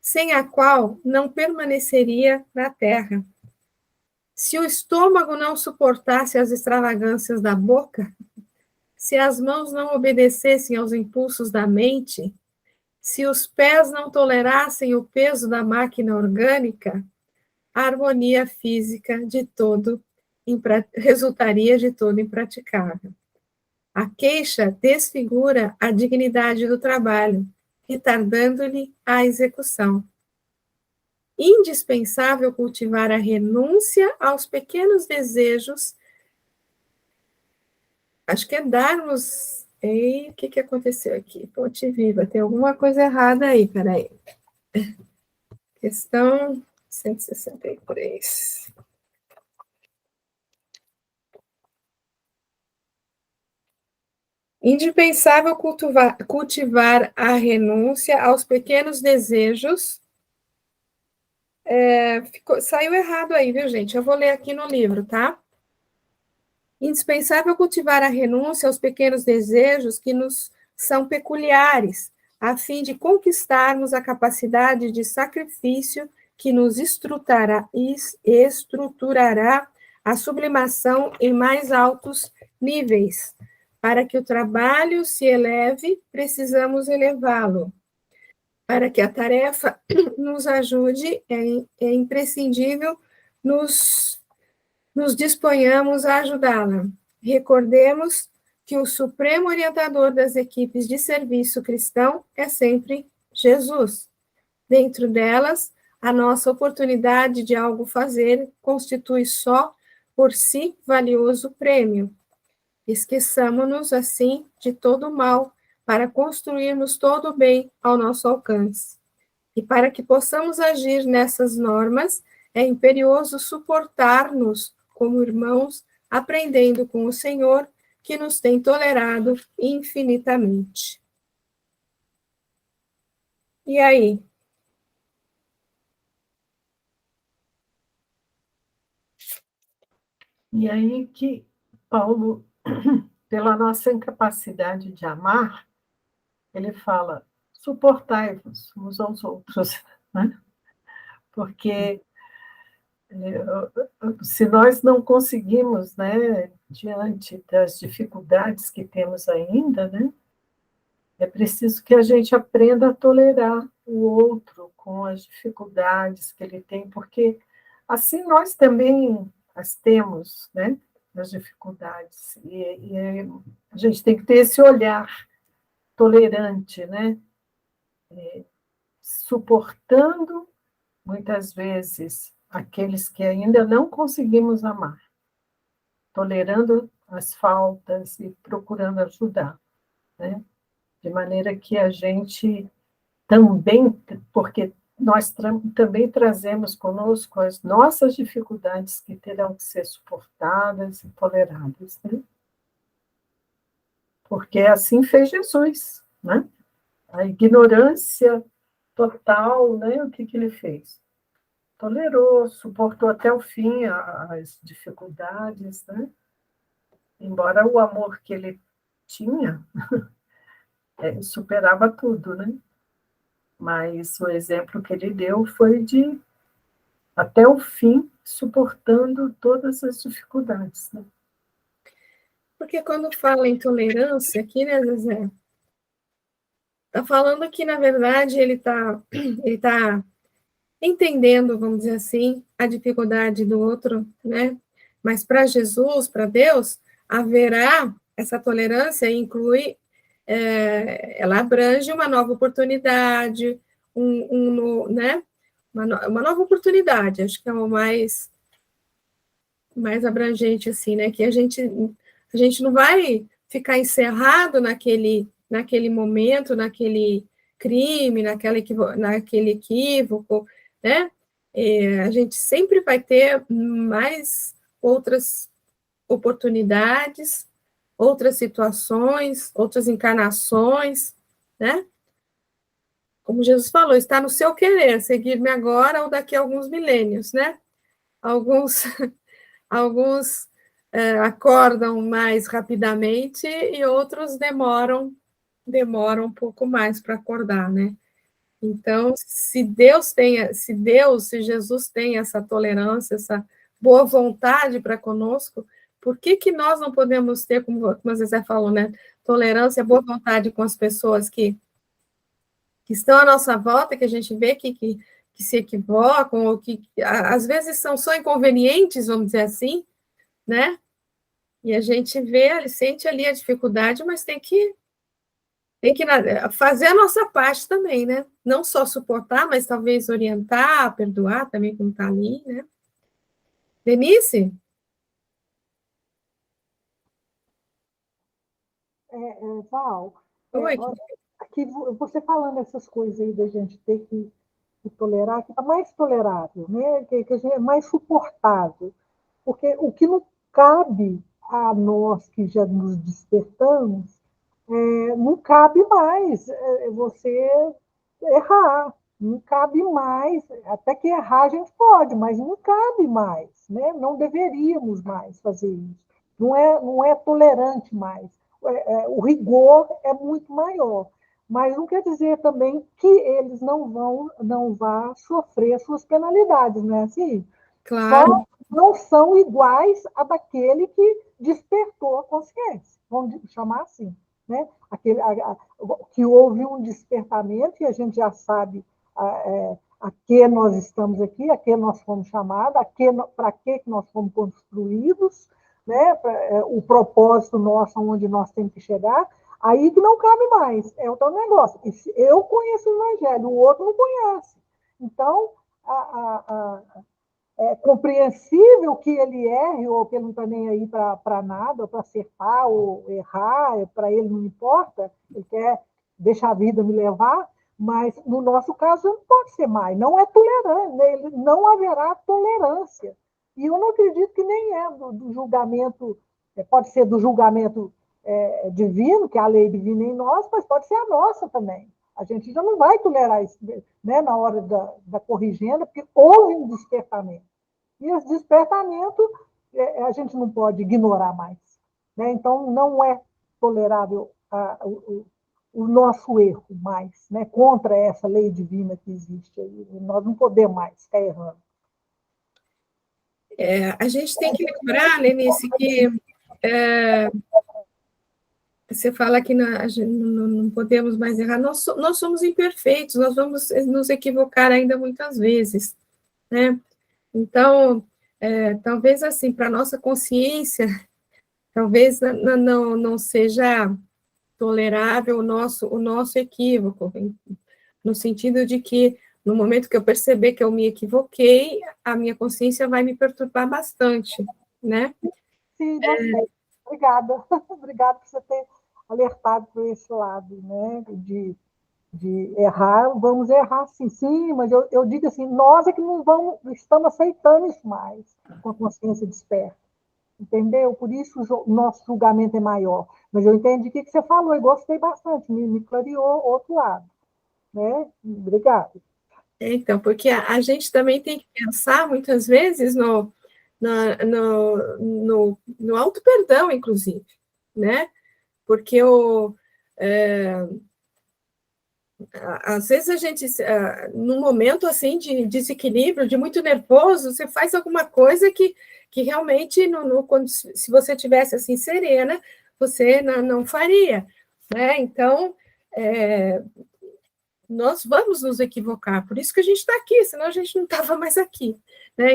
sem a qual não permaneceria na terra. Se o estômago não suportasse as extravagâncias da boca, se as mãos não obedecessem aos impulsos da mente, se os pés não tolerassem o peso da máquina orgânica, a harmonia física resultaria de todo impraticável. A queixa desfigura a dignidade do trabalho, retardando-lhe a execução. Indispensável cultivar a renúncia aos pequenos desejos. Acho que é darmos. Ei, o que aconteceu aqui? Ponte Viva, tem alguma coisa errada aí, peraí. Questão 163. Indispensável cultivar a renúncia aos pequenos desejos. Saiu errado aí, viu, gente? Eu vou ler aqui no livro, tá? Indispensável cultivar a renúncia aos pequenos desejos que nos são peculiares, a fim de conquistarmos a capacidade de sacrifício que nos estruturará a sublimação em mais altos níveis. Para que o trabalho se eleve, precisamos elevá-lo. Para que a tarefa nos ajude, é imprescindível nos disponhamos a ajudá-la. Recordemos que o supremo orientador das equipes de serviço cristão é sempre Jesus. Dentro delas, a nossa oportunidade de algo fazer constitui só por si valioso prêmio. Esqueçamo-nos, assim, de todo o mal, para construirmos todo o bem ao nosso alcance. E para que possamos agir nessas normas, é imperioso suportar-nos como irmãos, aprendendo com o Senhor, que nos tem tolerado infinitamente. E aí? E aí que Paulo, pela nossa incapacidade de amar, ele fala, suportai-vos uns aos outros, né? Porque Se nós não conseguimos, né, diante das dificuldades que temos ainda, né, é preciso que a gente aprenda a tolerar o outro com as dificuldades que ele tem, porque assim nós também as temos, né, as dificuldades. E a gente tem que ter esse olhar tolerante, né, suportando muitas vezes aqueles que ainda não conseguimos amar, tolerando as faltas e procurando ajudar, né? De maneira que a gente também, porque nós também trazemos conosco as nossas dificuldades que terão que ser suportadas e toleradas, né? Porque assim fez Jesus, né? A ignorância total, né? O que ele fez? Tolerou, suportou até o fim as dificuldades, né? Embora o amor que ele tinha superava tudo, né? Mas o exemplo que ele deu foi de, até o fim, suportando todas as dificuldades, né? Porque quando fala em tolerância aqui, né, Zezé? Está falando que, na verdade, ele tá entendendo, vamos dizer assim, a dificuldade do outro, né? Mas para Jesus, para Deus, haverá essa tolerância, ela abrange uma nova oportunidade, né? Uma nova oportunidade, acho que é o mais abrangente, assim, né? Que a gente não vai ficar encerrado naquele momento, naquele crime, naquele equívoco, né? A gente sempre vai ter mais outras oportunidades, outras situações, outras encarnações, né? Como Jesus falou, está no seu querer seguir-me agora ou daqui a alguns milênios, né? Alguns Alguns acordam mais rapidamente e outros demoram um pouco mais para acordar, né? Então, se Jesus tem essa tolerância, essa boa vontade para conosco, por que nós não podemos ter, como a Zezé falou, né? Tolerância, boa vontade com as pessoas que estão à nossa volta, que a gente vê que se equivocam, ou que às vezes são só inconvenientes, vamos dizer assim, né? E a gente vê, sente ali a dificuldade, mas tem que fazer a nossa parte também, né? Não só suportar, mas talvez orientar, perdoar também, como está ali, né? Denise? Val, Oi. aqui você falando essas coisas aí da gente ter que tolerar, que está mais tolerável, né? Que a gente é mais suportável. Porque o que não cabe a nós que já nos despertamos, não cabe mais você errar. Não cabe mais, até que errar a gente pode, mas não cabe mais, né? Não deveríamos mais fazer isso. Não é tolerante mais. O rigor é muito maior. Mas não quer dizer também que eles não vão sofrer as suas penalidades, não é assim? Só Claro, não são iguais a daquele que despertou a consciência, vamos chamar assim, né? Que houve um despertamento e a gente já sabe a que nós estamos aqui, a que nós fomos chamados, para que nós fomos construídos, né? O propósito nosso, onde nós temos que chegar, aí que não cabe mais, é outro negócio. Eu conheço o Evangelho, o outro não conhece. Então, é compreensível que ele erre, ou que ele não está nem aí para nada, para acertar ou errar, para ele não importa, ele quer deixar a vida me levar, mas no nosso caso não pode ser mais, não é tolerante, não haverá tolerância. E eu não acredito que nem é do julgamento, pode ser do julgamento divino, que é a lei divina em nós, mas pode ser a nossa também. A gente já não vai tolerar isso, né, na hora da corrigenda, porque houve um despertamento. E esse despertamento a gente não pode ignorar mais. Né? Então, não é tolerável o nosso erro mais, né? Contra essa lei divina que existe aí. Nós não podemos mais ficar errando. A gente tem que lembrar, Lenice, que você fala que não podemos mais errar, nós somos imperfeitos, nós vamos nos equivocar ainda muitas vezes, né? Então, talvez assim, para a nossa consciência, talvez não seja tolerável o nosso equívoco, no sentido de que, no momento que eu perceber que eu me equivoquei, a minha consciência vai me perturbar bastante, né? Sim, gostei. Obrigada. Obrigada por você ter alertado para esse lado, né? De errar, vamos errar sim, mas eu digo assim, nós é que não estamos aceitando isso mais, com a consciência desperta, entendeu? Por isso o nosso julgamento é maior. Mas eu entendi o que você falou e gostei bastante, me clareou outro lado, né? Obrigada. Então, porque a gente também tem que pensar, muitas vezes, no auto-perdão, inclusive, né? Porque às vezes a gente, num momento assim de desequilíbrio, de muito nervoso, você faz alguma coisa que realmente, se você tivesse assim serena, você não faria, né? Então, nós vamos nos equivocar, por isso que a gente está aqui, senão a gente não estava mais aqui, né?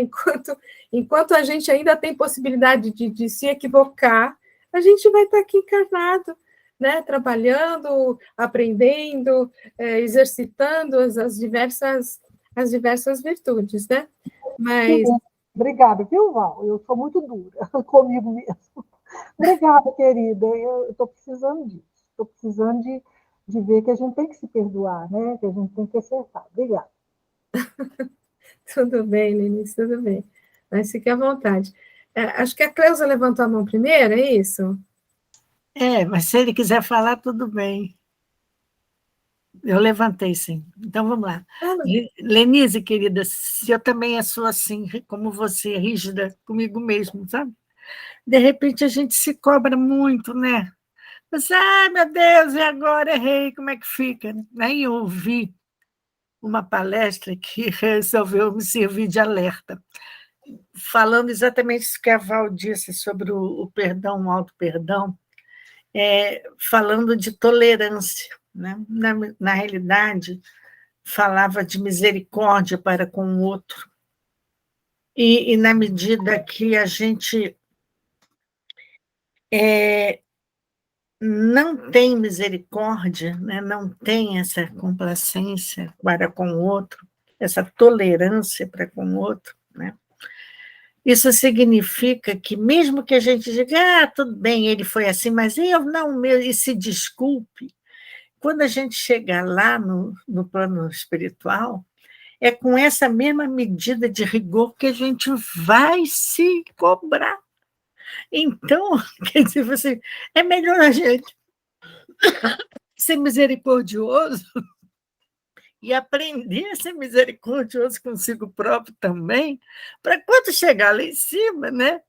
Enquanto a gente ainda tem possibilidade de se equivocar, a gente vai estar aqui encarnado, né? Trabalhando, aprendendo, exercitando as diversas virtudes, né? Mas... Obrigada, viu, Val? Eu sou muito dura comigo mesmo. Obrigada, querida. Eu estou precisando disso. Estou precisando de ver que a gente tem que se perdoar, né? Que a gente tem que acertar. Obrigada. Tudo bem, Lenice, tudo bem. Mas fique à vontade. Acho que a Cleusa levantou a mão primeiro, é isso? Mas se ele quiser falar, tudo bem. Eu levantei, sim. Então, vamos lá. Lenise, querida, se eu também sou assim, como você, rígida comigo mesmo, sabe? De repente, a gente se cobra muito, né? Você, meu Deus, e agora errei, como é que fica? Aí eu ouvi uma palestra que resolveu me servir de alerta, falando exatamente isso que a Val disse sobre o perdão, o auto-perdão, falando de tolerância, né? Na realidade, falava de misericórdia para com o outro. E na medida que a gente não tem misericórdia, né? Não tem essa complacência para com o outro, essa tolerância para com o outro, né? Isso significa que, mesmo que a gente diga, tudo bem, ele foi assim, mas eu não, e se desculpe, quando a gente chegar lá no plano espiritual, é com essa mesma medida de rigor que a gente vai se cobrar. Então, quer dizer, é melhor a gente ser misericordioso e aprender a ser misericordioso consigo próprio também, para quando chegar lá em cima, né?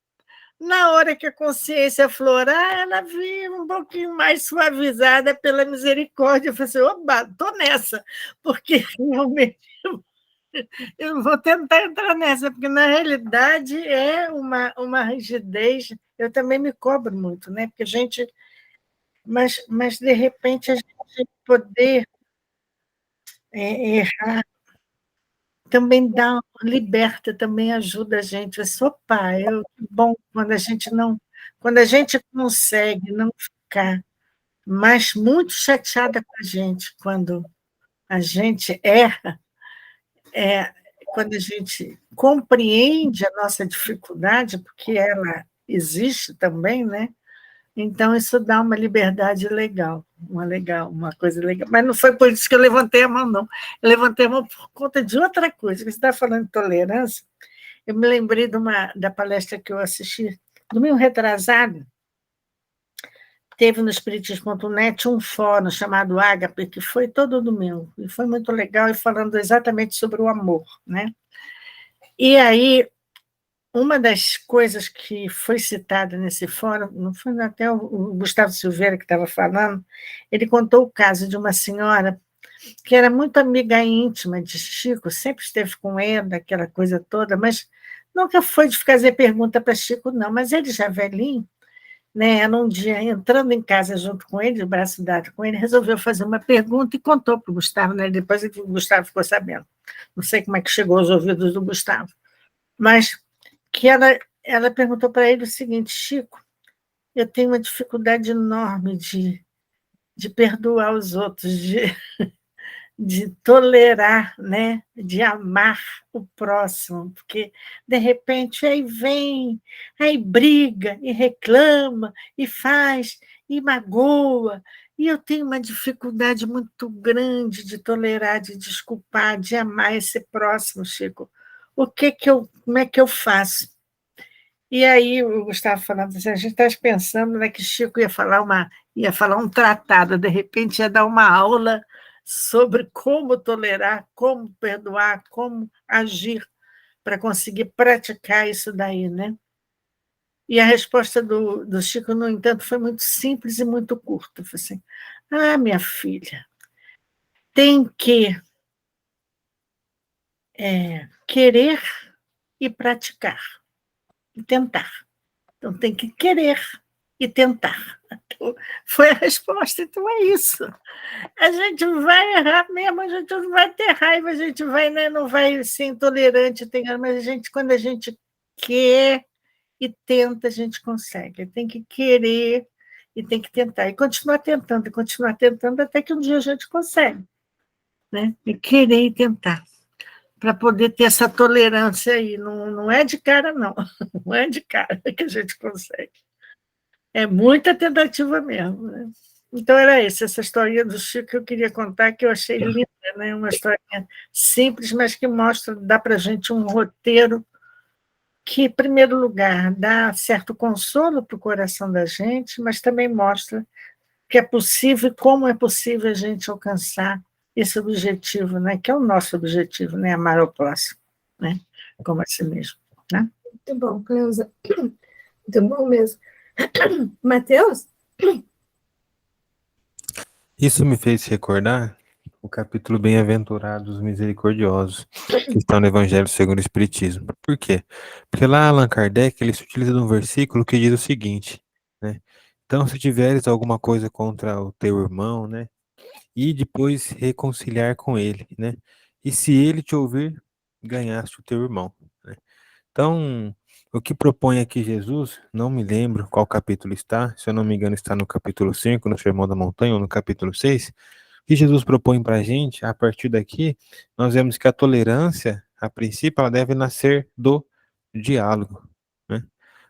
Na hora que a consciência aflorar, ela vem um pouquinho mais suavizada pela misericórdia. Eu falei assim, oba, estou nessa, porque realmente eu vou tentar entrar nessa, porque na realidade é uma rigidez. Eu também me cobro muito, né? Porque a gente. Mas de repente a gente poder errar também liberta, também ajuda a gente. Opa, bom quando a gente consegue não ficar mais muito chateada com a gente quando a gente erra, quando a gente compreende a nossa dificuldade, porque ela existe também, né? Então, isso dá uma liberdade legal, uma coisa legal. Mas não foi por isso que eu levantei a mão, não. Eu levantei a mão por conta de outra coisa. Você está falando de tolerância, eu me lembrei da palestra que eu assisti, domingo retrasado, teve no Espiritismo.net um fórum chamado Ágape, que foi todo domingo, e foi muito legal, e falando exatamente sobre o amor, né? E aí, uma das coisas que foi citada nesse fórum, não foi até o Gustavo Silveira que estava falando, ele contou o caso de uma senhora que era muito amiga íntima de Chico, sempre esteve com ele, aquela coisa toda, mas nunca foi de fazer pergunta para Chico, não, mas ele já velhinho, né, num dia, entrando em casa junto com ele, de braço dado com ele, resolveu fazer uma pergunta e contou para o Gustavo, né, depois o Gustavo ficou sabendo. Não sei como é que chegou aos ouvidos do Gustavo, mas que ela perguntou para ele o seguinte: Chico, eu tenho uma dificuldade enorme de perdoar os outros, de tolerar, né? De amar o próximo, porque, de repente, aí briga, e reclama, e faz, e magoa, e eu tenho uma dificuldade muito grande de tolerar, de desculpar, de amar esse próximo, Chico. Como é que eu faço? E aí o Gustavo falando assim, a gente está pensando, né, que Chico ia falar um tratado, de repente ia dar uma aula sobre como tolerar, como perdoar, como agir para conseguir praticar isso daí, né? E a resposta do Chico, no entanto, foi muito simples e muito curta. Foi assim: minha filha, tem que querer e praticar, e tentar. Então, tem que querer e tentar. Então, foi a resposta. Então, é isso. A gente vai errar mesmo, a gente não vai ter raiva, a gente vai, né, não vai ser intolerante, mas quando a gente quer e tenta, a gente consegue. Tem que querer e tem que tentar. E continuar tentando, até que um dia a gente consegue. Né? E querer e tentar. Para poder ter essa tolerância aí. Não é de cara, não. Não é de cara que a gente consegue. É muita tentativa mesmo. Né? Então, era isso, essa historinha do Chico que eu queria contar, que eu achei linda, né? Uma historinha simples, mas que dá para a gente um roteiro que, em primeiro lugar, dá certo consolo para o coração da gente, mas também mostra que é possível, como é possível a gente alcançar esse objetivo, né? Que é o nosso objetivo, né? Amar ao próximo, né? Como a si mesmo. Né? Muito bom, Cleusa. Muito bom mesmo. Mateus? Isso me fez recordar o capítulo Bem-aventurados misericordiosos, que está no Evangelho segundo o Espiritismo. Por quê? Porque lá Allan Kardec ele se utiliza de um versículo que diz o seguinte, né? Então, se tiveres alguma coisa contra o teu irmão, né? E depois reconciliar com ele, né? E se ele te ouvir, ganhaste o teu irmão, né? Então, o que propõe aqui Jesus, não me lembro qual capítulo está, se eu não me engano está no capítulo 5, no Sermão da Montanha, ou no capítulo 6, o que Jesus propõe para a gente, a partir daqui, nós vemos que a tolerância, a princípio, ela deve nascer do diálogo, né?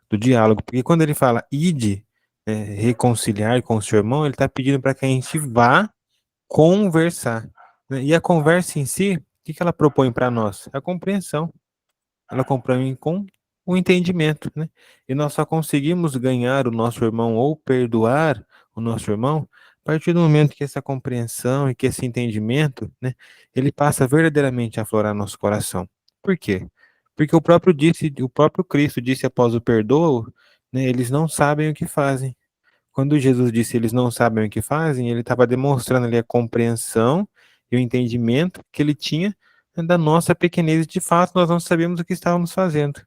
Do diálogo, porque quando ele fala ide, reconciliar com o seu irmão, ele está pedindo para que a gente vá conversar, né? E a conversa em si, o que ela propõe para nós? A compreensão. Ela compõe com o entendimento, né? E nós só conseguimos ganhar o nosso irmão ou perdoar o nosso irmão a partir do momento que essa compreensão e que esse entendimento, né, ele passa verdadeiramente a aflorar nosso coração. Por quê? Porque o próprio Cristo disse após o perdoo, né, eles não sabem o que fazem. Quando Jesus disse eles não sabem o que fazem, ele estava demonstrando ali a compreensão e o entendimento que ele tinha, né, da nossa pequenez. De fato, nós não sabíamos o que estávamos fazendo.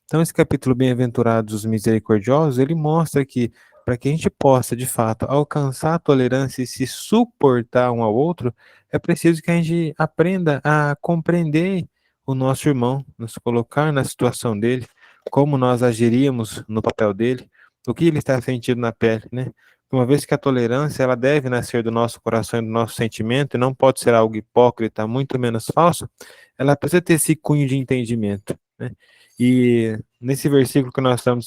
Então, esse capítulo Bem-aventurados os misericordiosos, ele mostra que para que a gente possa, de fato, alcançar a tolerância e se suportar um ao outro, é preciso que a gente aprenda a compreender o nosso irmão, nos colocar na situação dele, como nós agiríamos no papel dele, o que ele está sentindo na pele, né? Uma vez que a tolerância, ela deve nascer do nosso coração e do nosso sentimento, e não pode ser algo hipócrita, muito menos falso, ela precisa ter esse cunho de entendimento, né? E nesse versículo que nós estamos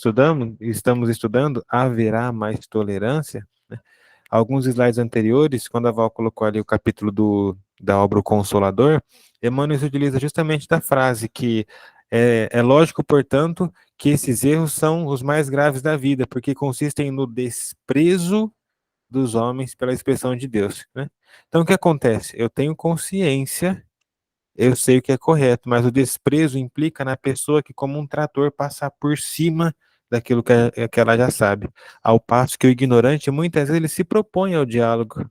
estudando, haverá mais tolerância, né? Alguns slides anteriores, quando a Val colocou ali o capítulo da obra O Consolador, Emmanuel utiliza justamente da frase que é lógico, portanto, que esses erros são os mais graves da vida, porque consistem no desprezo dos homens pela expressão de Deus, né? Então, o que acontece? Eu tenho consciência, eu sei o que é correto, mas o desprezo implica na pessoa que, como um trator, passa por cima daquilo que ela já sabe. Ao passo que o ignorante, muitas vezes, ele se propõe ao diálogo.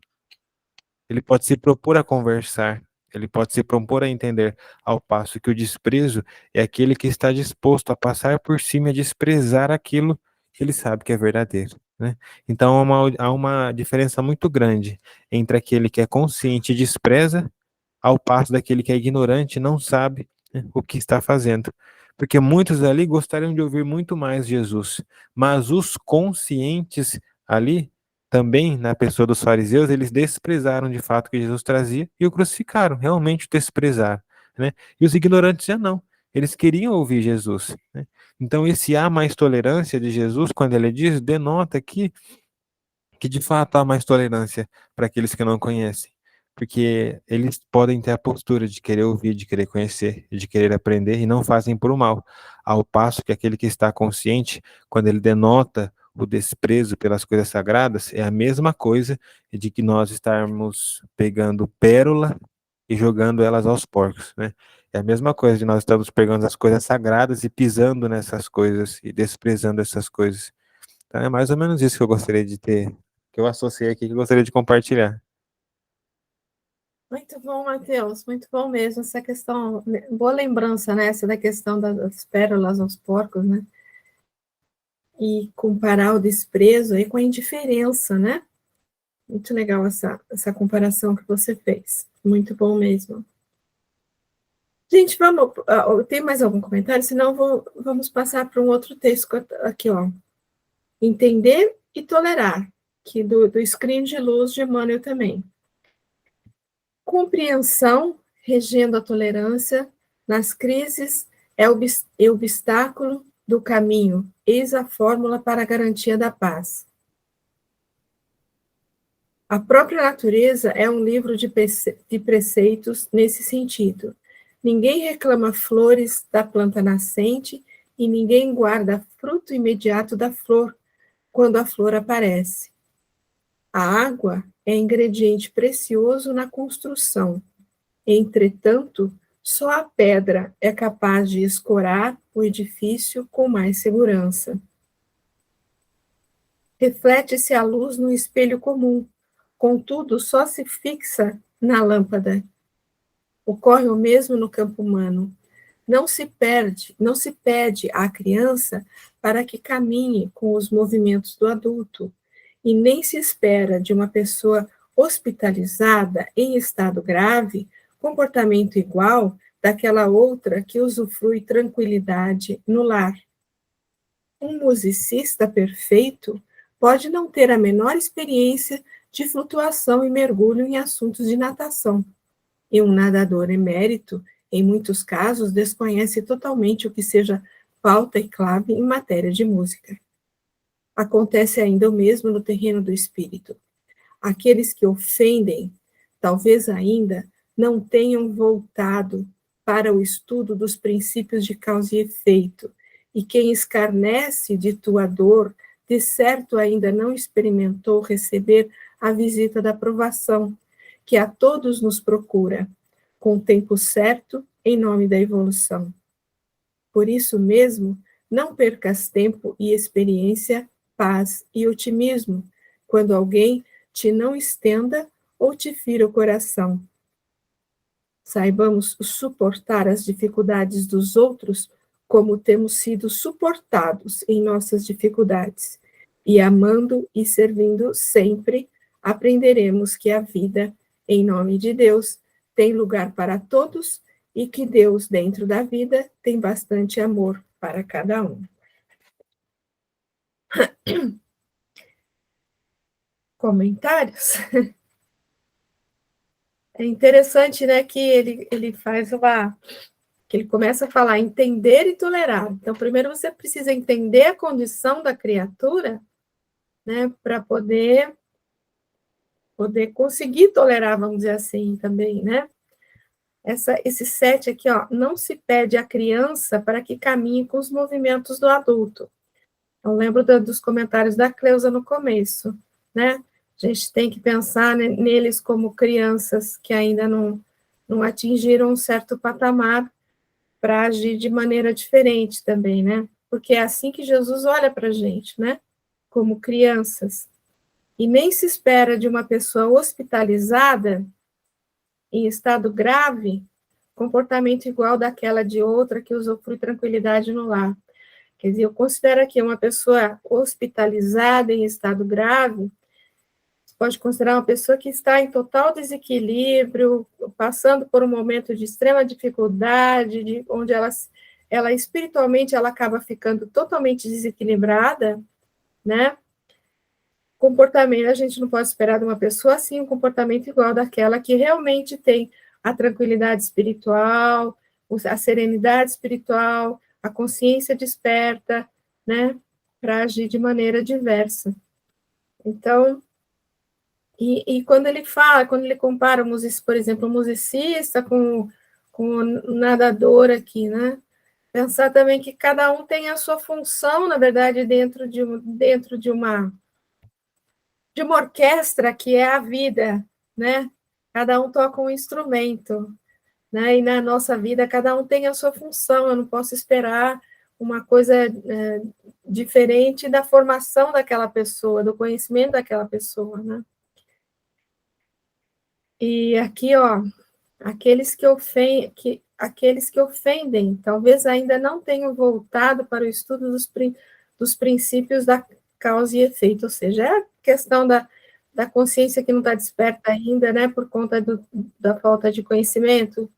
Ele pode se propor a conversar. Ele pode se propor a entender, ao passo que o desprezo é aquele que está disposto a passar por cima e a desprezar aquilo que ele sabe que é verdadeiro, né? Então há uma diferença muito grande entre aquele que é consciente e despreza, ao passo daquele que é ignorante e não sabe, né, o que está fazendo. Porque muitos ali gostariam de ouvir muito mais Jesus, mas os conscientes ali, também na pessoa dos fariseus, eles desprezaram de fato o que Jesus trazia e o crucificaram, realmente o desprezaram, né? E os ignorantes já não, eles queriam ouvir Jesus, né? Então esse há mais tolerância de Jesus, quando ele diz, denota que de fato há mais tolerância para aqueles que não conhecem, porque eles podem ter a postura de querer ouvir, de querer conhecer, de querer aprender e não fazem por mal, ao passo que aquele que está consciente, quando ele denota o desprezo pelas coisas sagradas, é a mesma coisa de que nós estarmos pegando pérola e jogando elas aos porcos, né? É a mesma coisa de nós estarmos pegando as coisas sagradas e pisando nessas coisas e desprezando essas coisas. Então é mais ou menos isso que eu gostaria de ter, que eu associei aqui, que eu gostaria de compartilhar. Muito bom, Matheus, muito bom mesmo essa questão, boa lembrança, né, essa da questão das pérolas aos porcos, né, e comparar o desprezo aí com a indiferença, né, muito legal essa comparação que você fez, muito bom mesmo. Gente, vamos, tem mais algum comentário? Senão vamos passar para um outro texto aqui, ó, Entender e Tolerar, que do Screen de Luz de Emmanuel também. Compreensão, regendo a tolerância, nas crises é o obstáculo do caminho, eis a fórmula para a garantia da paz. A própria natureza é um livro de preceitos nesse sentido. Ninguém reclama flores da planta nascente e ninguém guarda fruto imediato da flor quando a flor aparece. A água é ingrediente precioso na construção. Entretanto, só a pedra é capaz de escorar o edifício com mais segurança. Reflete-se a luz no espelho comum, contudo, só se fixa na lâmpada. Ocorre o mesmo no campo humano. Não se pede à criança para que caminhe com os movimentos do adulto, e nem se espera de uma pessoa hospitalizada em estado grave comportamento igual daquela outra que usufrui tranquilidade no lar. Um musicista perfeito pode não ter a menor experiência de flutuação e mergulho em assuntos de natação, e um nadador emérito, em muitos casos, desconhece totalmente o que seja pauta e clave em matéria de música. Acontece ainda o mesmo no terreno do espírito. Aqueles que ofendem, talvez ainda não tenham voltado para o estudo dos princípios de causa e efeito, e quem escarnece de tua dor, de certo ainda não experimentou receber a visita da provação, que a todos nos procura, com o tempo certo, em nome da evolução. Por isso mesmo, não percas tempo e experiência, paz e otimismo, quando alguém te não estenda ou te fira o coração. Saibamos suportar as dificuldades dos outros como temos sido suportados em nossas dificuldades. E amando e servindo sempre, aprenderemos que a vida, em nome de Deus, tem lugar para todos e que Deus, dentro da vida, tem bastante amor para cada um. Comentários? É interessante, né, que ele faz que ele começa a falar entender e tolerar. Então, primeiro você precisa entender a condição da criatura, né, para poder conseguir tolerar, vamos dizer assim, também, né? Esse 7 aqui, ó, não se pede à criança para que caminhe com os movimentos do adulto. Eu lembro dos comentários da Cleusa no começo, né? A gente tem que pensar neles como crianças que ainda não atingiram um certo patamar para agir de maneira diferente também, né? Porque é assim que Jesus olha para a gente, né? Como crianças. E nem se espera de uma pessoa hospitalizada em estado grave, comportamento igual daquela de outra que usufrui tranquilidade no lar. Quer dizer, eu considero aqui uma pessoa hospitalizada em estado grave, você pode considerar uma pessoa que está em total desequilíbrio, passando por um momento de extrema dificuldade, onde ela espiritualmente ela acaba ficando totalmente desequilibrada, né? Comportamento, a gente não pode esperar de uma pessoa assim um comportamento igual daquela que realmente tem a tranquilidade espiritual, a serenidade espiritual, a consciência desperta, né, para agir de maneira diversa. Então, e quando ele fala, quando ele compara, por exemplo, o musicista com o nadador aqui, né, pensar também que cada um tem a sua função, na verdade, dentro de uma orquestra que é a vida, né? Cada um toca um instrumento, né? E na nossa vida, cada um tem a sua função. Eu não posso esperar uma coisa diferente da formação daquela pessoa, do conhecimento daquela pessoa, né? E aqui, ó, aqueles que ofendem, talvez ainda não tenham voltado para o estudo dos princípios da causa e efeito, ou seja, é a questão da consciência que não está desperta ainda, né, por conta da falta de conhecimento.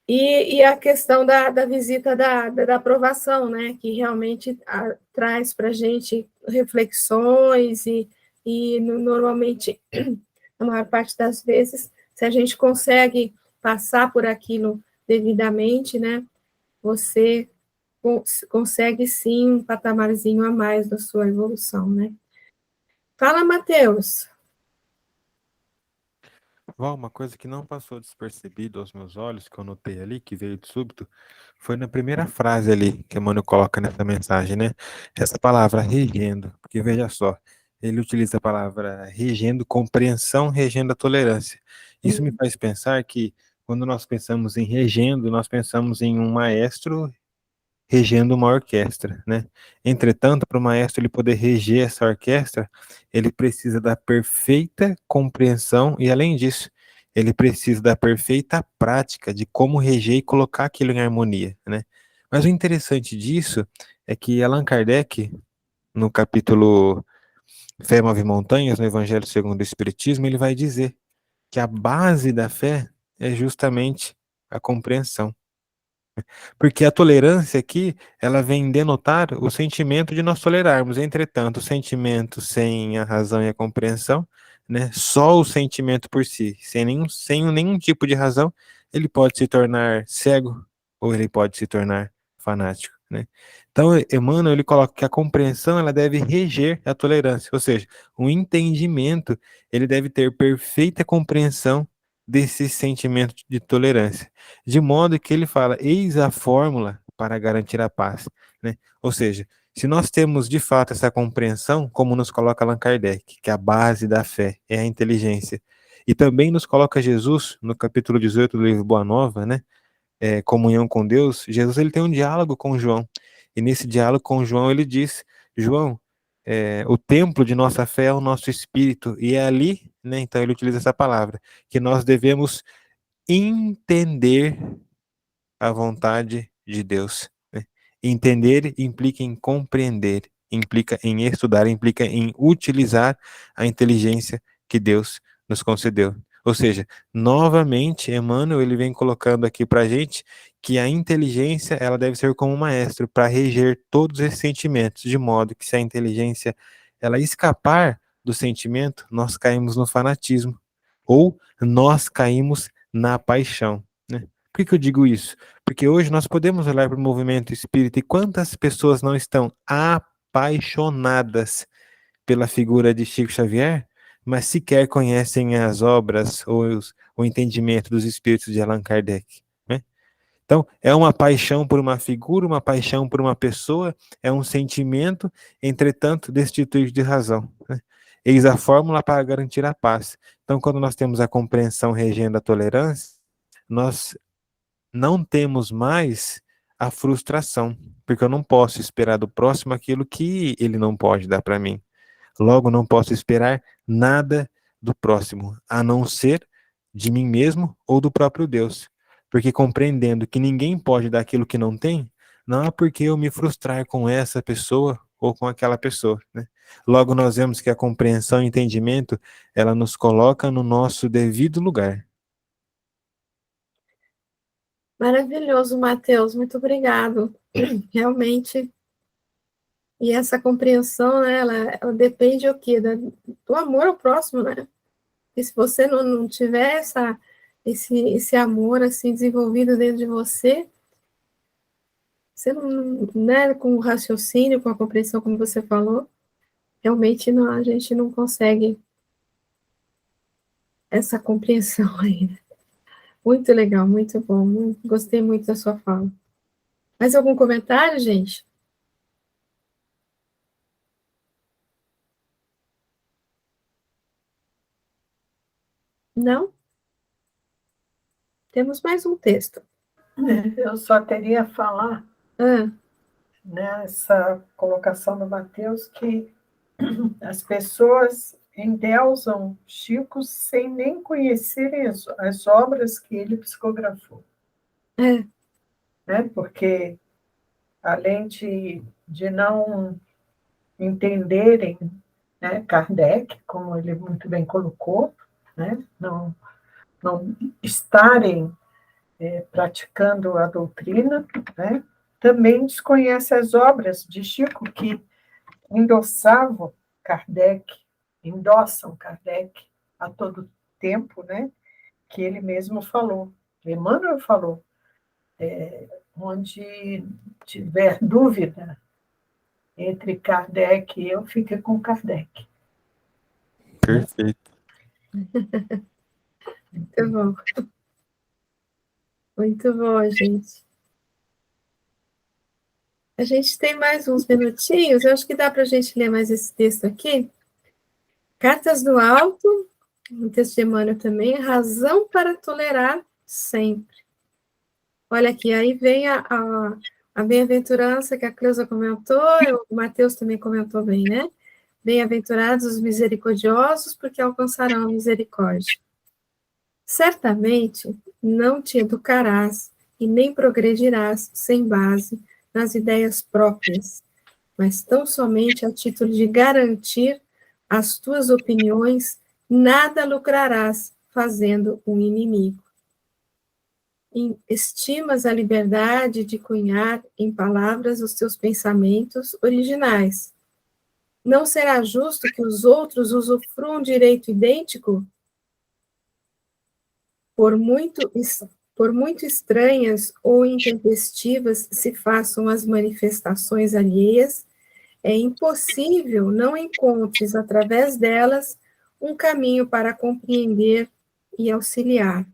E a questão da visita da aprovação, né, que realmente traz para a gente reflexões e normalmente, na maior parte das vezes, se a gente consegue passar por aquilo devidamente, né, você consegue sim um patamarzinho a mais da sua evolução, né? Fala, Matheus. Val, uma coisa que não passou despercebido aos meus olhos, que eu notei ali, que veio de súbito, foi na primeira frase ali que Emmanuel coloca nessa mensagem, né? Essa palavra regendo, porque veja só, ele utiliza a palavra regendo, compreensão, regendo a tolerância. Isso me faz pensar que quando nós pensamos em regendo, nós pensamos em um maestro regendo uma orquestra, né? Entretanto, para o maestro ele poder reger essa orquestra, ele precisa da perfeita compreensão e, além disso, ele precisa da perfeita prática de como reger e colocar aquilo em harmonia, né? Mas o interessante disso é que Allan Kardec, no capítulo Fé Move Montanhas, no Evangelho segundo o Espiritismo, ele vai dizer que a base da fé é justamente a compreensão. Porque a tolerância aqui, ela vem denotar o sentimento de nós tolerarmos. Entretanto, o sentimento sem a razão e a compreensão, né? Só o sentimento por si, sem nenhum tipo de razão, ele pode se tornar cego ou ele pode se tornar fanático, né? Então, Emmanuel, ele coloca que a compreensão, ela deve reger a tolerância, ou seja, o entendimento, ele deve ter perfeita compreensão desse sentimento de tolerância. De modo que ele fala, eis a fórmula para garantir a paz, né? Ou seja, se nós temos de fato essa compreensão, como nos coloca Allan Kardec, que a base da fé é a inteligência, e também nos coloca Jesus, no capítulo 18 do livro Boa Nova, né? Comunhão com Deus, Jesus ele tem um diálogo com João, e nesse diálogo com João ele diz, João, o templo de nossa fé é o nosso espírito, e é ali, né, então ele utiliza essa palavra, que nós devemos entender a vontade de Deus, né? Entender implica em compreender, implica em estudar, implica em utilizar a inteligência que Deus nos concedeu. Ou seja, novamente, Emmanuel ele vem colocando aqui para a gente que a inteligência ela deve ser como um maestro para reger todos esses sentimentos, de modo que se a inteligência ela escapar do sentimento, nós caímos no fanatismo ou nós caímos na paixão, né? Por que eu digo isso? Porque hoje nós podemos olhar para o movimento espírita e quantas pessoas não estão apaixonadas pela figura de Chico Xavier, mas sequer conhecem as obras ou o entendimento dos espíritos de Allan Kardec, né? Então, é uma paixão por uma figura, uma paixão por uma pessoa, é um sentimento, entretanto, destituído de razão, né? Eis a fórmula para garantir a paz. Então, quando nós temos a compreensão regendo a tolerância, nós não temos mais a frustração, porque eu não posso esperar do próximo aquilo que ele não pode dar para mim. Logo, não posso esperar nada do próximo, a não ser de mim mesmo ou do próprio Deus. Porque compreendendo que ninguém pode dar aquilo que não tem, não há por que eu me frustrar com essa pessoa ou com aquela pessoa, né? Logo, nós vemos que a compreensão e entendimento, ela nos coloca no nosso devido lugar. Maravilhoso, Mateus, muito obrigado. Realmente, e essa compreensão, né, ela depende o quê? Do amor ao próximo, né? E se você não tiver esse amor, assim, desenvolvido dentro de você, você não, né, com o raciocínio, com a compreensão, como você falou, realmente não, a gente não consegue essa compreensão ainda. Muito legal, muito bom, gostei muito da sua fala. Mais algum comentário, gente? Não? Temos mais um texto. Eu só teria a falar, Ah, nessa colocação do Mateus, que as pessoas endeusam Chico sem nem conhecerem as obras que ele psicografou. é, Né? Porque, além de não entenderem, né, Kardec, como ele muito bem colocou, né, não estarem praticando a doutrina, né, também desconhece as obras de Chico, que endossavam Kardec, endossam Kardec a todo tempo, né, que ele mesmo falou, Emmanuel falou, onde tiver dúvida entre Kardec e eu, fica com Kardec. Perfeito. muito bom. Muito bom, gente. A gente tem mais uns minutinhos, eu acho que dá para a gente ler mais esse texto aqui. Cartas do Alto, um texto de Emmanuel também, razão para tolerar sempre. Olha aqui, aí vem a bem-aventurança que a Cleusa comentou, o Mateus também comentou bem, né? Bem-aventurados os misericordiosos, porque alcançarão a misericórdia. Certamente não te educarás e nem progredirás sem base nas ideias próprias, mas tão somente a título de garantir as tuas opiniões, nada lucrarás fazendo um inimigo. Estimas a liberdade de cunhar em palavras os teus pensamentos originais. Não será justo que os outros usufruam direito idêntico? Por muito estranhas ou intempestivas se façam as manifestações alheias, é impossível não encontres através delas um caminho para compreender e auxiliar.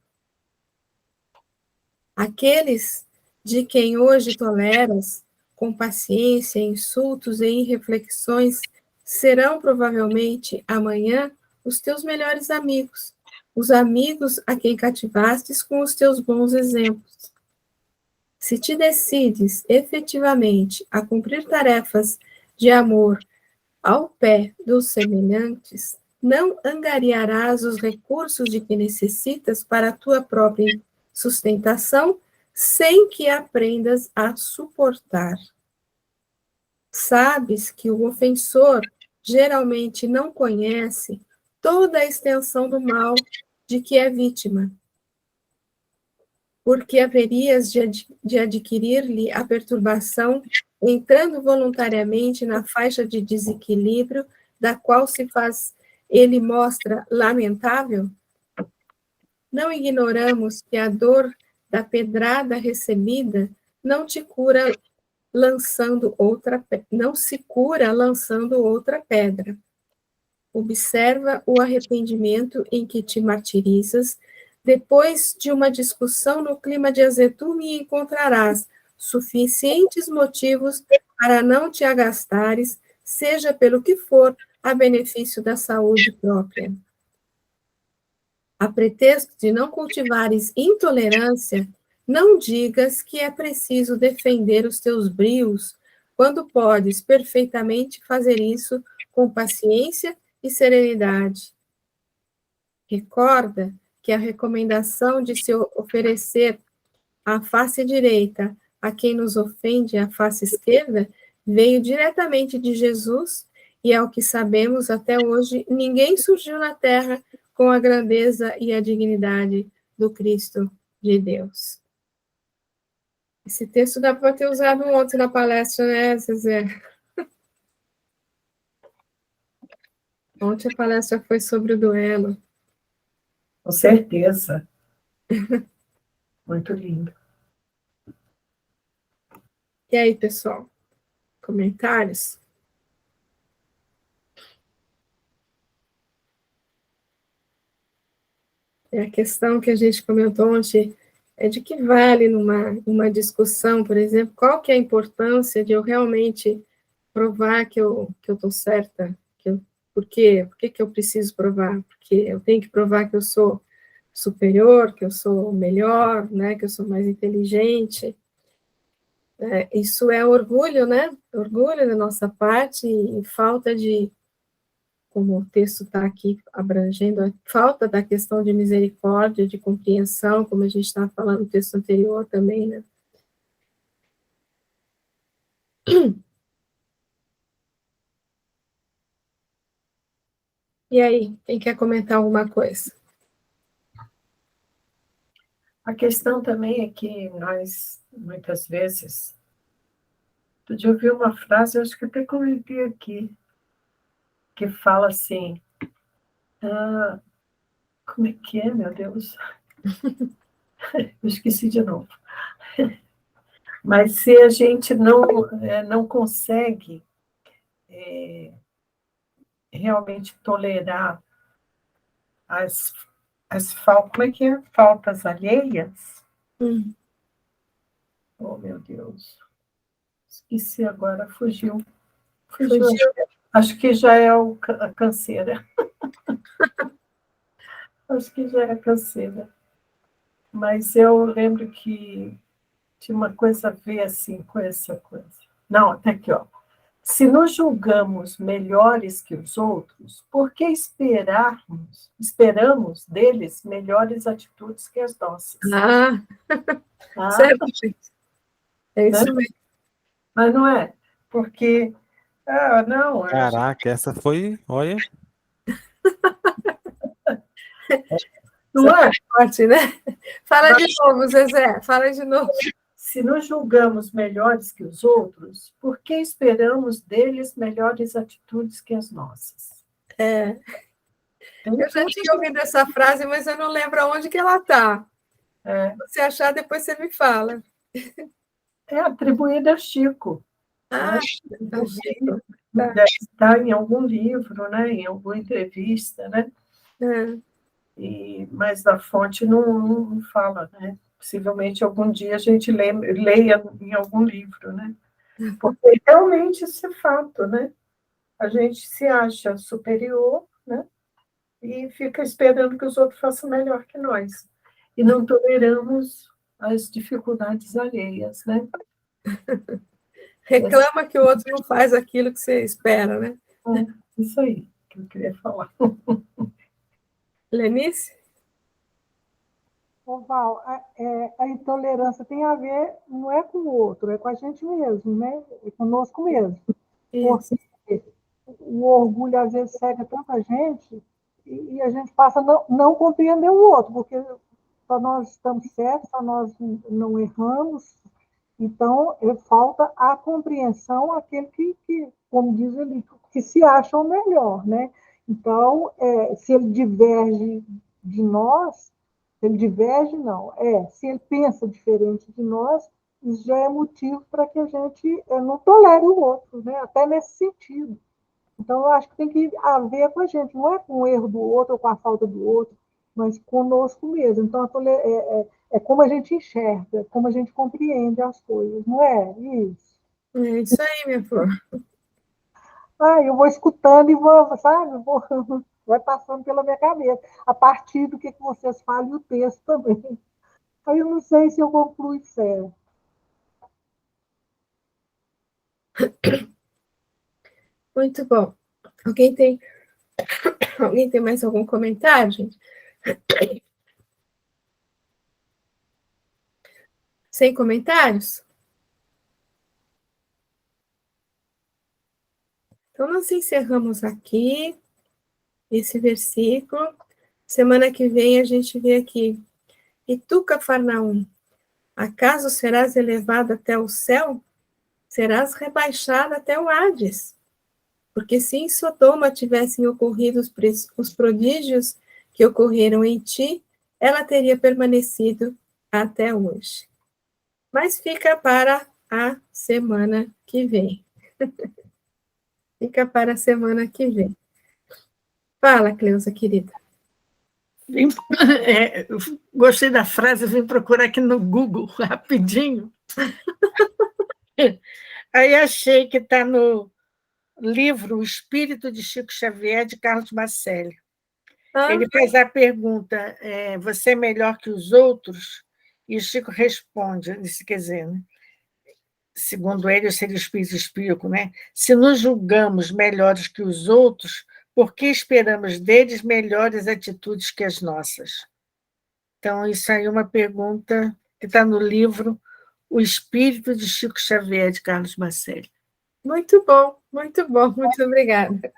Aqueles de quem hoje toleras, com paciência, insultos e irreflexões, serão provavelmente amanhã os teus melhores amigos, os amigos a quem cativastes com os teus bons exemplos. Se te decides efetivamente a cumprir tarefas de amor ao pé dos semelhantes, não angariarás os recursos de que necessitas para a tua própria sustentação, sem que aprendas a suportar. Sabes que o ofensor geralmente não conhece toda a extensão do mal de que é vítima, porque haverias de adquirir-lhe a perturbação, entrando voluntariamente na faixa de desequilíbrio da qual ele mostra lamentável? Não ignoramos que a dor da pedrada recebida não se cura lançando outra pedra. Observa o arrependimento em que te martirizas. Depois de uma discussão no clima de azedume, encontrarás suficientes motivos para não te agastares, seja pelo que for, a benefício da saúde própria. A pretexto de não cultivares intolerância, não digas que é preciso defender os teus brios, quando podes perfeitamente fazer isso com paciência e serenidade. recorda que a recomendação de se oferecer a face direita a quem nos ofende a face esquerda veio diretamente de Jesus, e ao que sabemos até hoje, ninguém surgiu na terra com a grandeza e a dignidade do Cristo de Deus. Esse texto dá para ter usado ontem na palestra, né, Zezé? Ontem a palestra foi sobre o duelo. Com certeza. Muito lindo. E aí, pessoal? Comentários? É a questão que a gente comentou ontem é de que vale numa discussão, por exemplo, qual que é a importância de eu realmente provar que eu estou certa? Por quê? Por que eu preciso provar? Porque eu tenho que provar que eu sou superior, que eu sou melhor, né, que eu sou mais inteligente. Isso é orgulho, né? Orgulho da nossa parte e falta de, como o texto está aqui abrangendo, a falta da questão de misericórdia, de compreensão, como a gente estava falando no texto anterior também, né? E aí, quem quer comentar alguma coisa? A questão também é que nós, muitas vezes, outro dia eu ouvi uma frase, eu acho que até comentei aqui, que fala assim, como é que é, meu Deus? Eu esqueci de novo. Mas se a gente não consegue realmente tolerar como é que é? Faltas alheias? Oh, meu Deus. Esqueci agora, fugiu. Fugiu. Acho que já é a canseira. Acho que já é a canseira. Mas eu lembro que tinha uma coisa a ver assim com essa coisa. Não, até aqui, ó. Se nos julgamos melhores que os outros, por que esperamos deles melhores atitudes que as nossas? Certo, gente. É isso né? mesmo. Mas não é, porque, não... Caraca, essa foi, olha, Não é? Forte, né? Fala de novo, Zezé, fala de novo. Se nos julgamos melhores que os outros, por que esperamos deles melhores atitudes que as nossas? Eu já tinha ouvido essa frase, mas eu não lembro aonde que ela está. Se você achar, depois você me fala. É atribuída a Chico. Chico. Deve estar em algum livro, né? Em alguma entrevista, né? Mas a fonte não fala, né? Possivelmente algum dia a gente leia em algum livro, né? Porque realmente isso é fato, né? A gente se acha superior, né? E fica esperando que os outros façam melhor que nós. E não toleramos as dificuldades alheias, né? Reclama que o outro não faz aquilo que você espera, né? Isso aí que eu queria falar. Lenice? Ô, Val, a intolerância tem a ver, não é com o outro, é com a gente mesmo, né? É conosco mesmo. Isso. Porque o orgulho, às vezes, cega tanta gente e a gente passa a não compreender o outro, porque só nós estamos certos, só nós não erramos. Então, falta a compreensão àquele como diz ele, que se acha o melhor, né? Então, se ele diverge de nós, se ele diverge, não, se ele pensa diferente de nós, isso já é motivo para que a gente não tolere o outro, né? Até nesse sentido. Então, eu acho que tem que haver com a gente, não é com o erro do outro ou com a falta do outro, mas conosco mesmo. Então, é como a gente enxerga, como a gente compreende as coisas, não é isso? É isso aí, minha flor. Eu vou escutando e vou, sabe, vai passando pela minha cabeça, a partir do que vocês falam e o texto também. Aí eu não sei se eu concluo certo. Muito bom. Alguém tem mais algum comentário, gente? Sem comentários? Então, nós encerramos aqui esse versículo. Semana que vem a gente vê aqui. E tu, Cafarnaum, acaso serás elevado até o céu? Serás rebaixado até o Hades. Porque se em Sodoma tivessem ocorrido os prodígios que ocorreram em ti, ela teria permanecido até hoje. Mas fica para a semana que vem. Fica para a semana que vem. Fala, Cleusa, querida. Eu gostei da frase, vim procurar aqui no Google rapidinho. Aí achei que está no livro O Espírito de Chico Xavier, de Carlos Bacelli. Ele faz a pergunta, você é melhor que os outros? E o Chico responde, quer dizer, né? Segundo ele, seria o espírito espírito, né? Se nos julgamos melhores que os outros, por que esperamos deles melhores atitudes que as nossas? Então, isso aí é uma pergunta que está no livro O Espírito de Chico Xavier, de Carlos Bacelli. Muito bom, muito obrigada.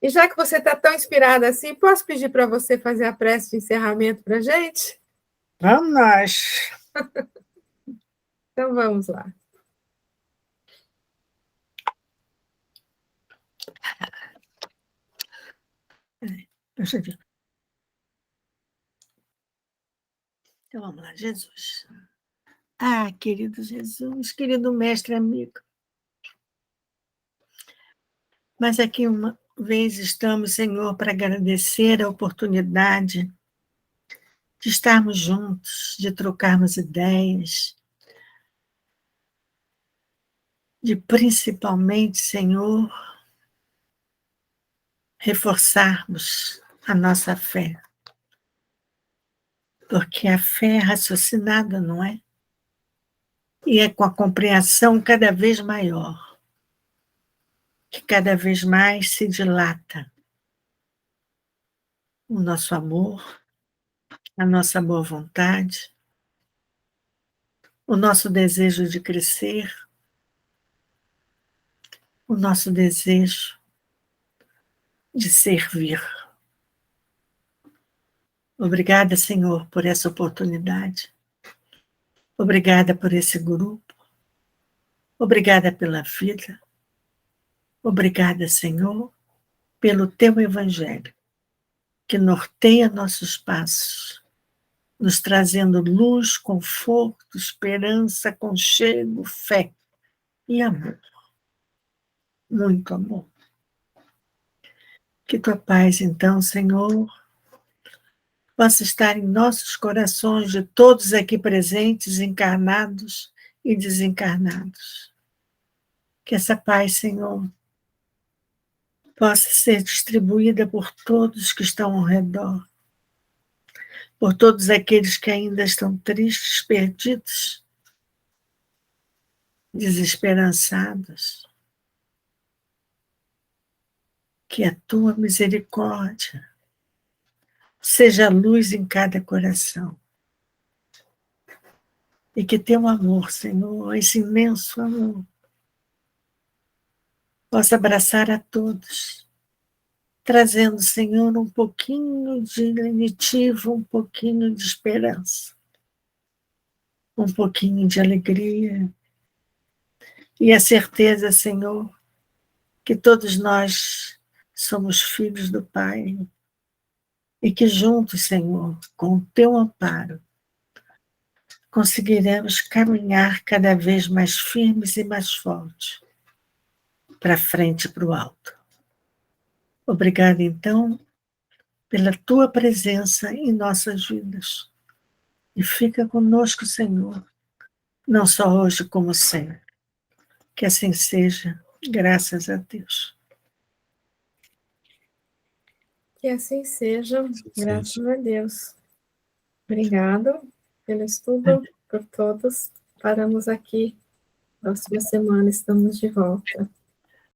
E já que você está tão inspirada assim, posso pedir para você fazer a prece de encerramento para a gente? Vamos nós. Então, vamos lá. Deixa eu ver. Então, vamos lá, Jesus. Ah, querido Jesus, querido mestre amigo. Mas aqui uma vez estamos, Senhor, para agradecer a oportunidade de estarmos juntos, de trocarmos ideias, de principalmente, Senhor, reforçarmos a nossa fé. Porque a fé é raciocinada, não é? E é com a compreensão cada vez maior, que cada vez mais se dilata o nosso amor, a nossa boa vontade, o nosso desejo de crescer, o nosso desejo de servir. Obrigada, Senhor, por essa oportunidade. Obrigada por esse grupo. Obrigada pela vida. Obrigada, Senhor, pelo teu evangelho, que norteia nossos passos, nos trazendo luz, conforto, esperança, aconchego, fé e amor. Muito amor. Que tua paz, então, Senhor, possa estar em nossos corações de todos aqui presentes, encarnados e desencarnados. Que essa paz, Senhor, possa ser distribuída por todos que estão ao redor, por todos aqueles que ainda estão tristes, perdidos, desesperançados. Que a tua misericórdia seja luz em cada coração. E que teu amor, Senhor, esse imenso amor, possa abraçar a todos, trazendo, Senhor, um pouquinho de lenitivo, um pouquinho de esperança, um pouquinho de alegria, e a certeza, Senhor, que todos nós somos filhos do Pai, e que juntos, Senhor, com o teu amparo, conseguiremos caminhar cada vez mais firmes e mais fortes, para frente e para o alto. Obrigada, então, pela tua presença em nossas vidas. E fica conosco, Senhor, não só hoje, como sempre. Que assim seja, graças a Deus. Que assim seja, graças a Deus. Obrigado pelo estudo, por todos. Paramos aqui. Próxima semana estamos de volta.